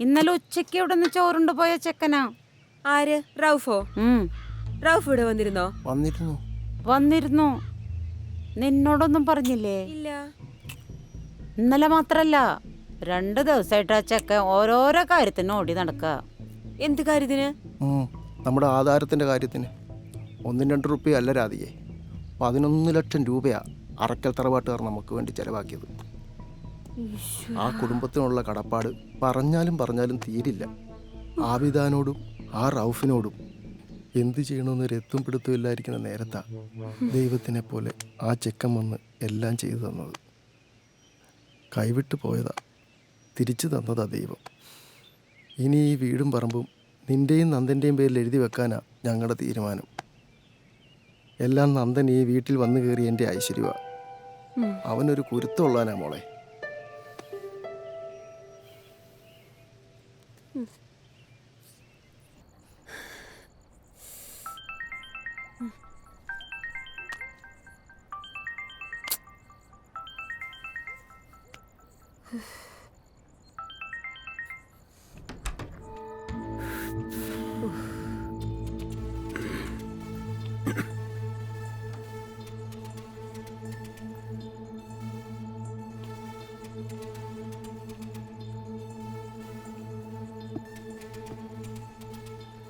ഇന്നലെ ഉച്ചയ്ക്ക് ഇവിടെ നിന്ന് ചോറുണ്ട് പോയ ചെക്കനാ. ആര്? റൗഫോ? റൗഫ് ഇവിടെ വന്നിരുന്നോ? വന്നിരുന്നു. നിന്നോടൊന്നും പറഞ്ഞില്ലേ? ഇല്ല. ഇന്നലെ മാത്രല്ല, 2 ദിവസമായിട്ട് ആ ചെക്കൻ ഓരോരോ കാര്യത്തിന് ഓടി നടക്ക. എന്ത് കാര്യത്തിന്? നമ്മുടെ ആധാരത്തിന്റെ കാര്യത്തിന്. 1-2 റുപ്യ അല്ല രാധികേ, 11 ലക്ഷം രൂപയാ അറക്കൽ തറവാട്ടുകാർ നമുക്ക് വേണ്ടി ചെലവാക്കിയത്. ആ കുടുംബത്തിനുള്ള കടപ്പാട് പറഞ്ഞാലും തീരില്ല. ആബിദാനോടും ആ റൌഫിനോടും എന്ത് ചെയ്യണമെന്നൊരു എത്തും പിടുത്തം ഇല്ലായിരിക്കുന്ന നേരത്താ ദൈവത്തിനെ പോലെ ആ ചെക്കൻ വന്ന് എല്ലാം ചെയ്തു തന്നത്. കൈവിട്ട് പോയതാ, തിരിച്ചു തന്നതാ ദൈവം. ഇനി ഈ വീടും പറമ്പും നിൻ്റെയും നന്ദൻ്റെയും പേരിൽ എഴുതി വെക്കാനാ ഞങ്ങളുടെ തീരുമാനം. എല്ലാം നന്ദൻ ഈ വീട്ടിൽ വന്നു കയറി എൻ്റെ ഐശ്വര്യമാണ്. അവനൊരു കുരുത്തമുള്ളാനാ മോളെ.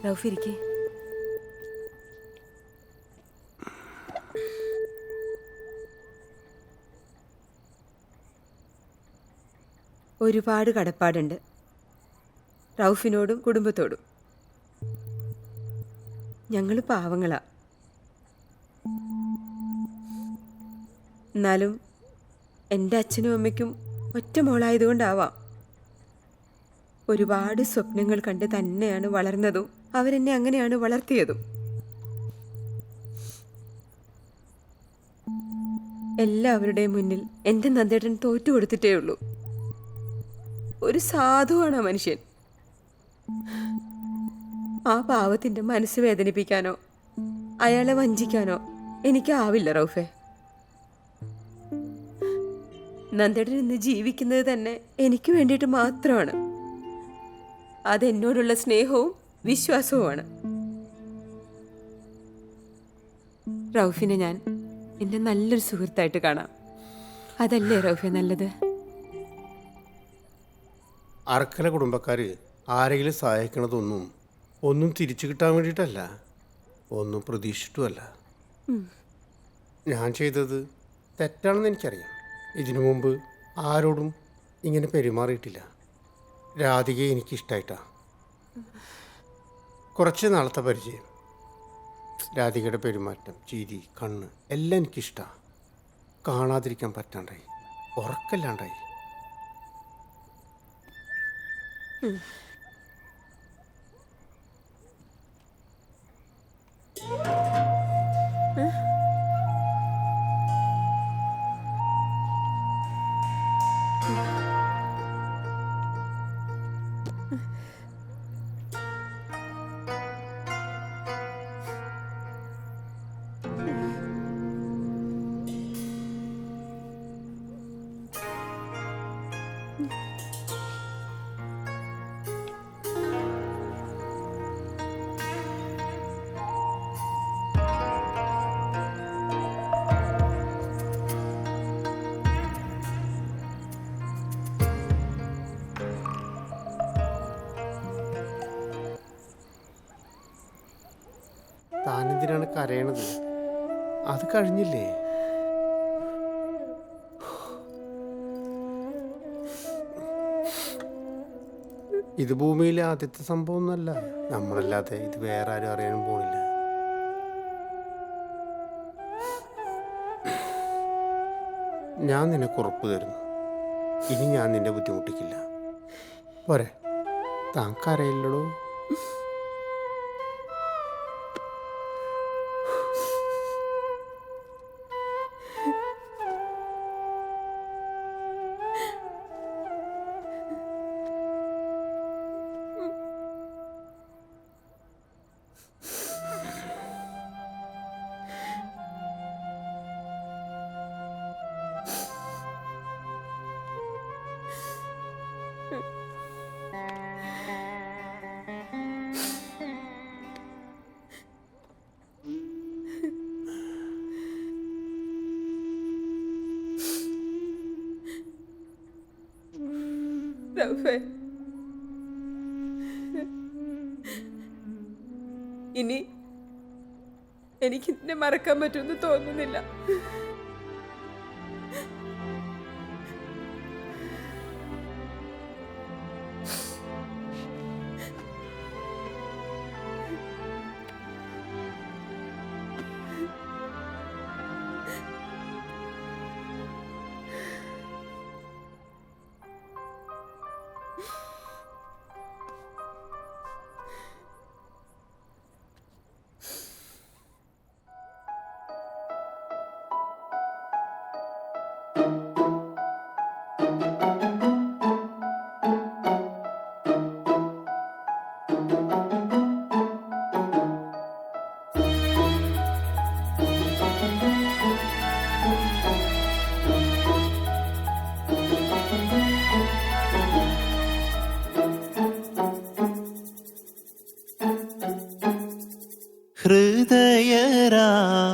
റൗഫ് ഇരിക്കേ. ഒരുപാട് കടപ്പാടുണ്ട് റൗഫിനോടും കുടുംബത്തോടും. ഞങ്ങൾ പാവങ്ങളാ. എന്നാലും എൻ്റെ അച്ഛനും അമ്മയ്ക്കും ഒറ്റ മോളായതുകൊണ്ടാവാം ഒരുപാട് സ്വപ്നങ്ങൾ കണ്ട് തന്നെയാണ് വളർന്നതും അവരെന്നെ അങ്ങനെയാണ് വളർത്തിയതും. എല്ലാവരുടെയും മുന്നിൽ എൻ്റെ നന്ദേട്ടൻ തോറ്റു കൊടുത്തിട്ടേ ഉള്ളൂ. ഒരു സാധുവാണ് ആ മനുഷ്യൻ. ആ പാവത്തിൻ്റെ മനസ്സ് വേദനിപ്പിക്കാനോ അയാളെ വഞ്ചിക്കാനോ എനിക്കാവില്ല റൗഫെ. നന്ദേട്ടൻ ഇന്ന് ജീവിക്കുന്നത് തന്നെ എനിക്ക് വേണ്ടിയിട്ട് മാത്രമാണ്. അതെന്നോടുള്ള സ്നേഹവും വിശ്വാസവുമാണ്. റൗഫിനെ ഞാൻ എൻ്റെ നല്ലൊരു സുഹൃത്തായിട്ട് കാണാം. അതല്ലേ റൗഫെ നല്ലത്? അർക്കല കുടുംബക്കാർ ആരെങ്കിലും സഹായിക്കണതൊന്നും ഒന്നും തിരിച്ചു കിട്ടാൻ വേണ്ടിയിട്ടല്ല, ഒന്നും പ്രതീക്ഷിച്ചിട്ടുമല്ല. ഞാൻ ചെയ്തത് തെറ്റാണെന്ന് എനിക്കറിയാം. ഇതിനു മുമ്പ് ആരോടും ഇങ്ങനെ പെരുമാറിയിട്ടില്ല. രാധികയെ എനിക്കിഷ്ടമായിട്ടാണ്. കുറച്ച് നാളത്തെ പരിചയം, രാധികയുടെ പെരുമാറ്റം, ചിരി, കണ്ണ് എല്ലാം എനിക്കിഷ്ടമാണ്. കാണാതിരിക്കാൻ പറ്റാണ്ടായി, ഉറക്കല്ലാണ്ടായി. താനെന്തിനാണ് കരയണത്? അത് കഴിഞ്ഞില്ലേ? ഇത് ഭൂമിയിലെ ആദ്യത്തെ സംഭവം ഒന്നല്ല. നമ്മളല്ലാതെ ഇത് വേറെ ആരും അറിയാനും പോണില്ല. ഞാൻ നിനക്ക് ഉറപ്പ് തരുന്നു, ഇനി ഞാൻ നിന്നെ ബുദ്ധിമുട്ടിക്കില്ല. പോരെ, താൻ കരയില്ലടോ. ഇനി എനിക്ക് ഇതിനെ മറക്കാൻ പറ്റുമെന്ന് തോന്നുന്നില്ല.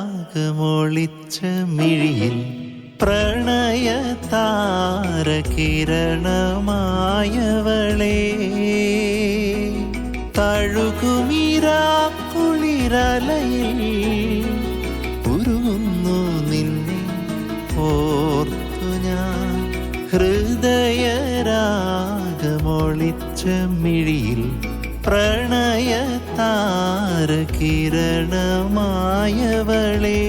ഹൃദയരാഗമൊളിച്ച മിഴിയിൽ പ്രണയതാരകിരണമായവളേ തഴുകുമിരാക്കുളിരലയിൽ ഉരുകുന്നു നിന്നെ ഓർത്തു ഞാൻ. ഹൃദയരാഗമൊളിച്ച മിഴിയിൽ പ്രണയതാരകിരണമായവളേ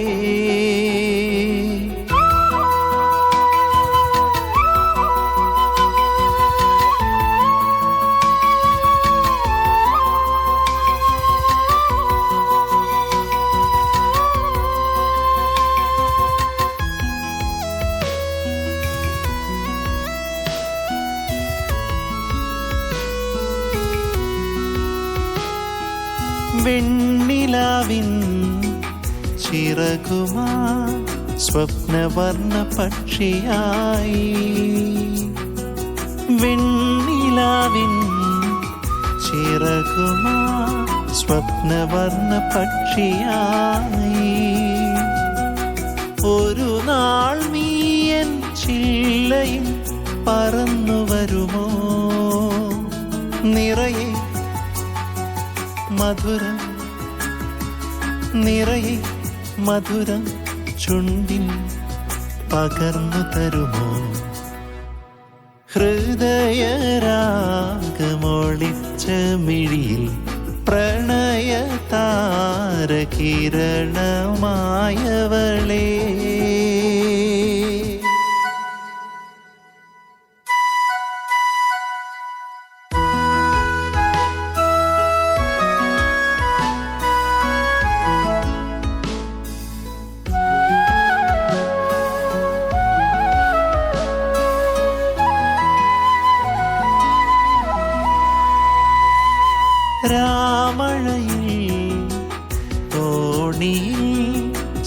വെണ്ണിലാവിൻ ചിറകുമാ സ്വപ്നവർണ്ണ പക്ഷിയായി. വെണ്ണിലാവിൻ ചിറകുമാ സ്വപ്നവർണ്ണ പക്ഷിയായി. ഒരു നാൾ നീയൻ ചില്ലയിൽ പറന്നു വരുമോ നിറയെ മധുരം നിറയെ മധുരം ചുണ്ടിൽ പകർന്നു തരുമോ. ഹൃദയരാഗമൊളിച്ച മിഴിയിൽ പ്രണയതാരകിരണമായവളേ രാമഴയിൽ തോണിയിൽ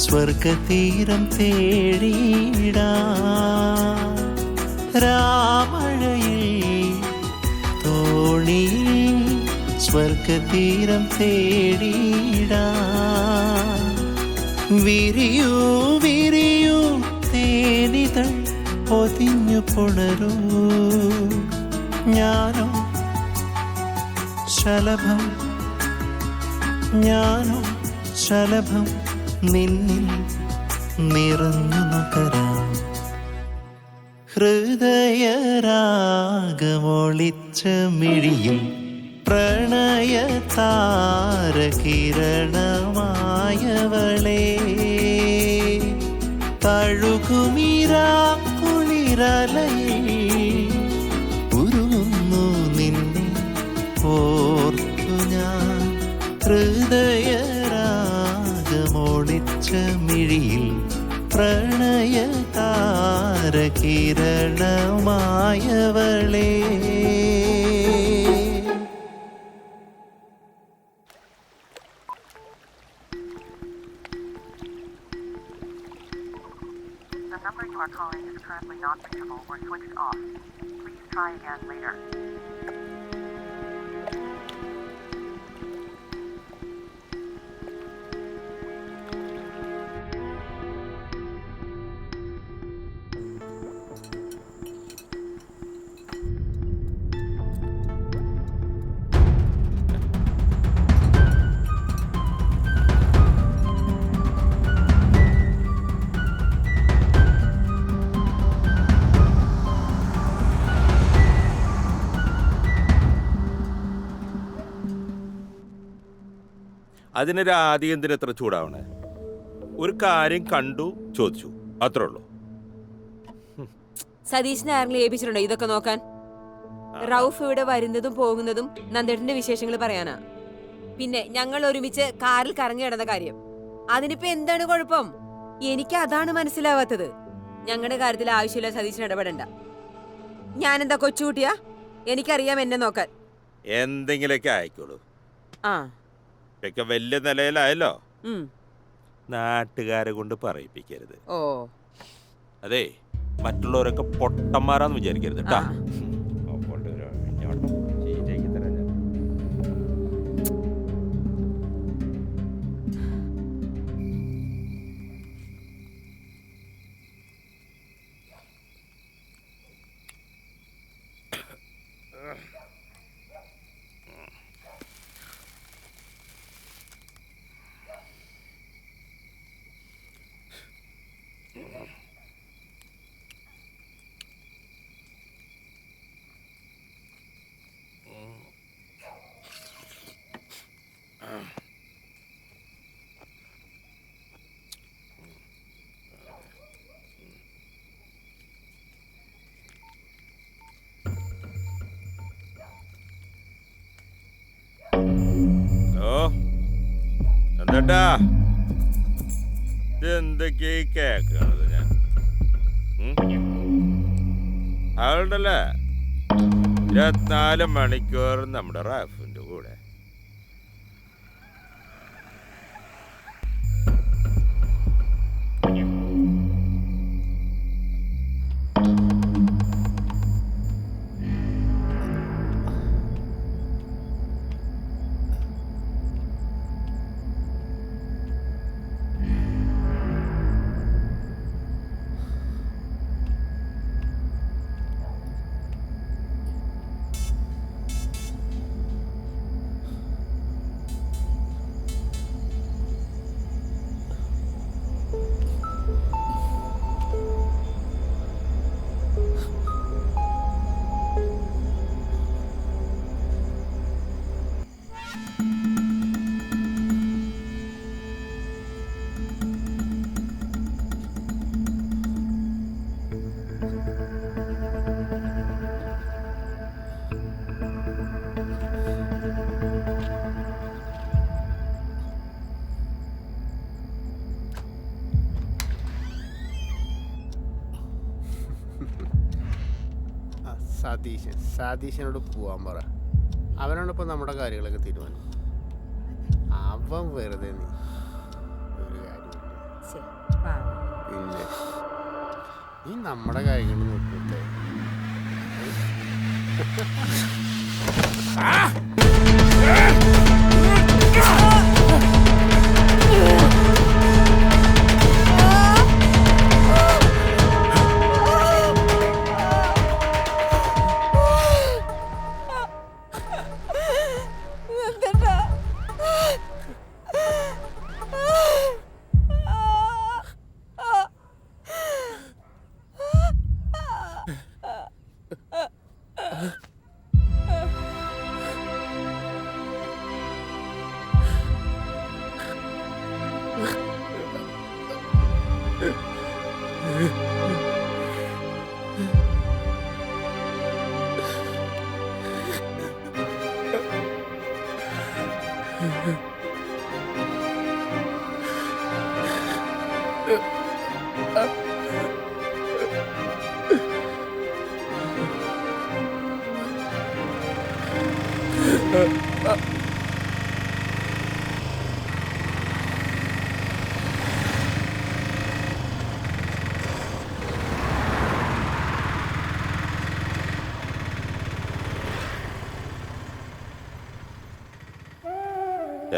സ്വർഗതീരം തേടിയിടാ. രാമഴയിൽ തോണിയിൽ സ്വർഗതീരം തേടിയിടാ. വിരിയൂ വിരിയൂ തേനിതൾ പൊതിഞ്ഞു പുണരൂ. ഞാനോ ശലഭം ഞാനോ ശലഭം നിന്നിൽ നിറഞ്ഞു നുകരാം. ഹൃദയരാഗമൊളിച്ച മിഴിയിൽ പ്രണയതാരകിരണമായവളേ തഴുകുമിരാക്കുളിരലയിൽ ഉരുകുന്നു നിന്നെ ഓർത്തു ഞാൻ. ഹൃദയരാഗമൊളിച്ച മിഴിയിൽ പ്രണയതാരകിരണമായവളേ The number you are calling is currently not reachable or switched off. Please try again later. അതിനൊരു ആദ്യം എന്തിന് എത്ര ചൂടാവണേ? ഒരു കാര്യം കണ്ടു ചോദിച്ചു, അത്രേ ഉള്ളൂ. സതീശിനെ ആരെങ്കിലും ഏൽപ്പിച്ചിട്ടുണ്ടോ ഇതൊക്കെ നോക്കാൻ? റൌഫ് ഇവിടെ വരുന്നതും പോകുന്നതും നന്ദേട്ടന്റെ വിശേഷങ്ങൾ പറയാനാ. പിന്നെ ഞങ്ങൾ ഒരുമിച്ച് കാറിൽ കറങ്ങി കിടന്ന കാര്യം, അതിനിപ്പോ എന്താണ് കുഴപ്പം? എനിക്ക് അതാണ് മനസ്സിലാവാത്തത്. ഞങ്ങളുടെ കാര്യത്തിൽ ആവശ്യമില്ല സതീശൻ ഇടപെടണ്ട. ഞാനെന്താ കൊച്ചുകുട്ടിയാ? എനിക്കറിയാം എന്നെ നോക്കാൻ. എന്തെങ്കിലൊക്കെ ആയിക്കോളൂ. ആ ഇതൊക്കെ വലിയ നിലയിലായല്ലോ. നാട്ടുകാരെ കൊണ്ട് പറയിപ്പിക്കരുത്. ഓ അതെ, മറ്റുള്ളവരൊക്കെ പൊട്ടന്മാരാന്ന് വിചാരിക്കരുത് കേട്ടാ. എന്താ ഇതെന്തൊക്കെയാ കേക്കണത്? ഞാൻ അവളുണ്ടല്ലേ 24 മണിക്കൂർ നമ്മുടെ റാഫിന്റെ കൂടെ. സതീശനോട് പോവാൻ പറ. അവനാണിപ്പോൾ നമ്മുടെ കാര്യങ്ങളൊക്കെ തീരുമാനം. അവൻ വെറുതെ നീ ഒരു കാര്യമില്ല. പിന്നെ നീ നമ്മുടെ കാര്യങ്ങൾ നോക്കില്ലേ?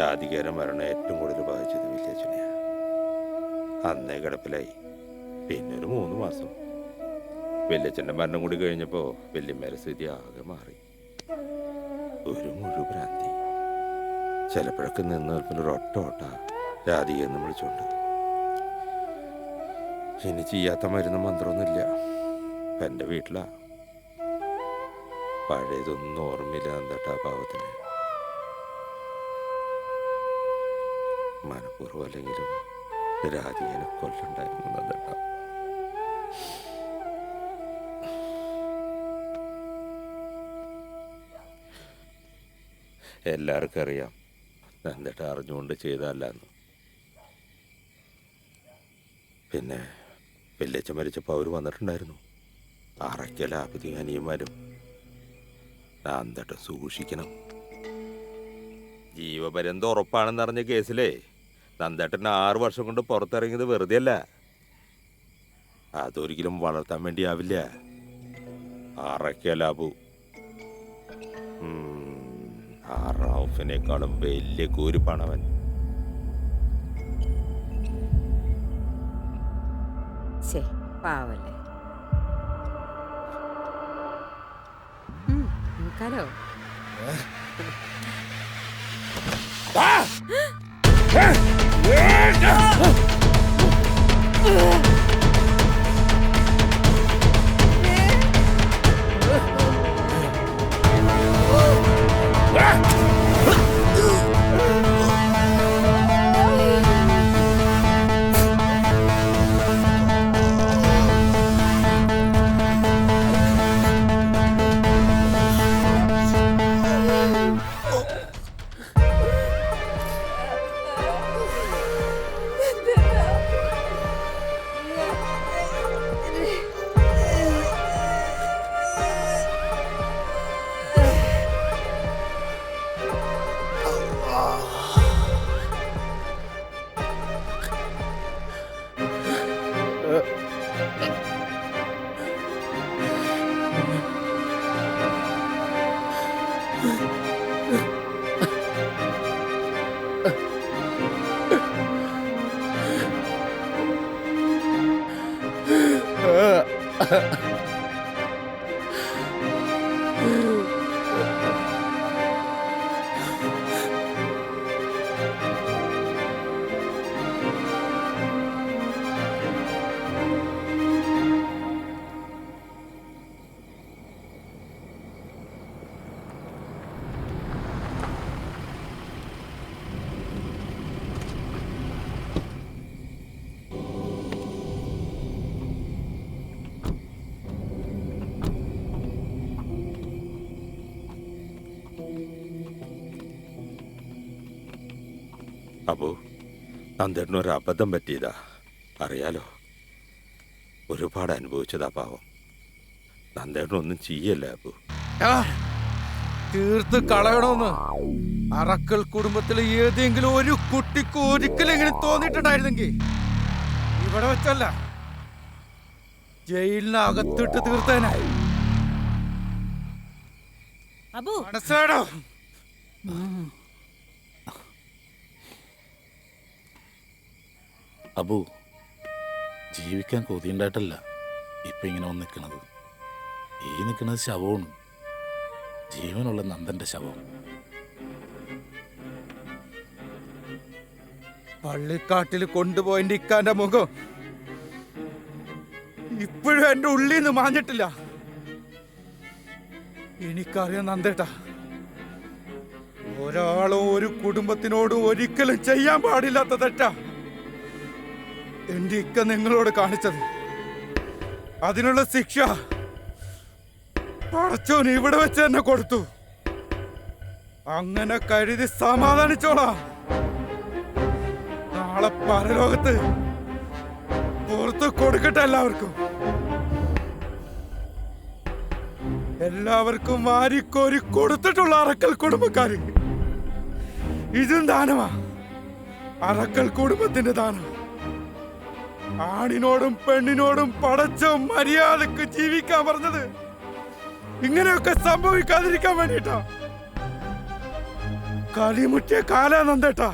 രാധികേര മരണം ഏറ്റവും കൂടുതൽ ബാധിച്ചത് വില്ലേച്ചനെയാണ്. അന്നേ കിടപ്പിലായി. പിന്നെ ഒരു 3 മാസം. വല്യച്ഛൻ്റെ മരണം കൂടി കഴിഞ്ഞപ്പോൾ വല്യമ്മേരെ സ്ഥിതി ആകെ മാറി. ഒരു മുഴുഭ്രാന്തി. ചിലപ്പോഴൊക്കെ നിന്ന് നിൽപ്പിൽ ഒരൊറ്റ ഓട്ട രാധികയെന്ന് വിളിച്ചോണ്ട്. ഇനി ചെയ്യാത്ത മരുന്ന് മന്ത്രമൊന്നുമില്ല. ഇപ്പം എൻ്റെ വീട്ടിലാ. പഴയതൊന്നും ഓർമ്മയില്ല എന്താട്ടാ പാവത്തിന്. മനഃപൂർവ്വം അല്ലെങ്കിലും രാധികനെ കൊല്ലുണ്ടായിരുന്നു നന്ദേട്ടാ. എല്ലാവർക്കും അറിയാം നന്ദേട്ട അറിഞ്ഞുകൊണ്ട് ചെയ്തതല്ലെന്ന്. പിന്നെ വല്യച്ഛൻ മരിച്ചപ്പോൾ അവർ വന്നിട്ടുണ്ടായിരുന്നു. അറയ്ക്കല അപ്പതി അനിയന്മാരും. നന്ദേട്ട സൂക്ഷിക്കണം. ജീവപര്യന്തം ഉറപ്പാണെന്നറിഞ്ഞ കേസിലേ നന്ദേട്ടൻ 6 വർഷം കൊണ്ട് പുറത്തിറങ്ങിയത് വെറുതെ അല്ല. അതൊരിക്കലും വളർത്താൻ വേണ്ടിയാവില്ല. അറയ്ക്കലാബു ആ റൌഫിനേക്കാളും വലിയ കൂരിപ്പാണവൻ. പാവല്ലേ. നോക്കാലോ. അപ്പോ നന്ദേട്ടനൊരു അബദ്ധം പറ്റിയതാ. അറിയാലോ, ഒരുപാട് അനുഭവിച്ചതാ പാവം. നന്ദേട്ടനൊന്നും ചെയ്യല്ല അപ്പോ. തീർത്ത് കളയണമെന്ന് അറക്കൽ കുടുംബത്തിലെ ഏതെങ്കിലും ഒരു കുട്ടിക്ക് ഒരിക്കലും ഇങ്ങനെ തോന്നിയിട്ടുണ്ടായിരുന്നെങ്കിൽ ഇവിടെ വെച്ചല്ല, ജയിലിനകത്തിട്ട് തീർത്തേനായി. മനസ്സിലാടോ? അബു, ജീവിക്കാൻ കൊതിയുണ്ടായിട്ടല്ല ഇപ്പൊ ഇങ്ങനെ വന്ന് നിൽക്കണത്. ഈ നിൽക്കുന്നത് ശവമാണ്, ജീവനുള്ള നന്ദന്റെ ശവം. പള്ളിക്കാട്ടിൽ കൊണ്ടുപോയതിന്റെ ഇക്കാന്റെ മുഖം ഇപ്പോഴും എന്റെ ഉള്ളിൽ നിന്ന് മാഞ്ഞിട്ടില്ല. എനിക്കറിയാം നന്ദേട്ടാ, ഒരാളും ഒരു കുടുംബത്തിനോടും ഒരിക്കലും ചെയ്യാൻ പാടില്ലാത്ത തെറ്റാ എന്റെ ഇക്ക നിങ്ങളോട് കാണിച്ചത്. അതിനുള്ള ശിക്ഷ പടച്ചോൻ ഇവിടെ വെച്ച് തന്നെ കൊടുത്തു. അങ്ങനെ കരുതി സമാധാനിച്ചോളാം. നാളെ പരലോകത്ത് പുറത്ത് കൊടുക്കട്ടെ എല്ലാവർക്കും. എല്ലാവർക്കും വാരിക്കോരി കൊടുത്തിട്ടുള്ള അറക്കൽ കുടുംബക്കാര് ഇതും ദാനമാ. അറക്കൽ കുടുംബത്തിന്റെ ദാനം. ആണിനോടും പെണ്ണിനോടും പടച്ച മര്യാദക്ക് ജീവിക്കാൻ പറഞ്ഞത് ഇങ്ങനെയൊക്കെ സംഭവിക്കാതിരിക്കാൻ വേണ്ടിട്ടാ. കളിമുറ്റിയ കാലാ നന്ദേട്ടാ.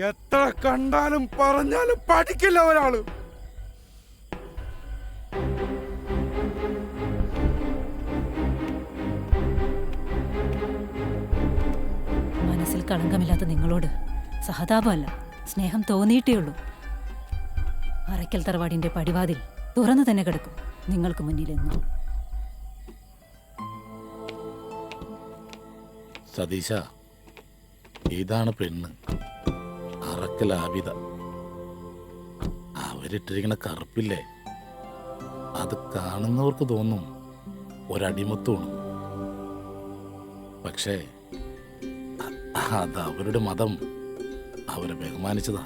എത്ര കണ്ടാലും പറഞ്ഞാലും പഠിക്കില്ല ഒരാള്. മനസ്സിൽ കളങ്കമില്ലാത്ത നിങ്ങളോട് സഹതാപമല്ല, സ്നേഹം തോന്നിയിട്ടേ ഉള്ളൂ. അറയ്ക്കൽ തറവാടിന്റെ പടിവാതിൽ തുറന്നു തന്നെ കിടക്കും നിങ്ങൾക്ക് മുന്നിലെന്നും. സതീശ, ഇതാണ് പെണ്ണ്, അറക്കൽ ആബിദ. അവരിട്ടിരിക്കുന്ന കറുപ്പില്ലേ, അത് കാണുന്നവർക്ക് തോന്നും ഒരടിമത്വമാണ്. പക്ഷേ അത് അവരുടെ മതം അവരെ ബഹുമാനിച്ചതാ.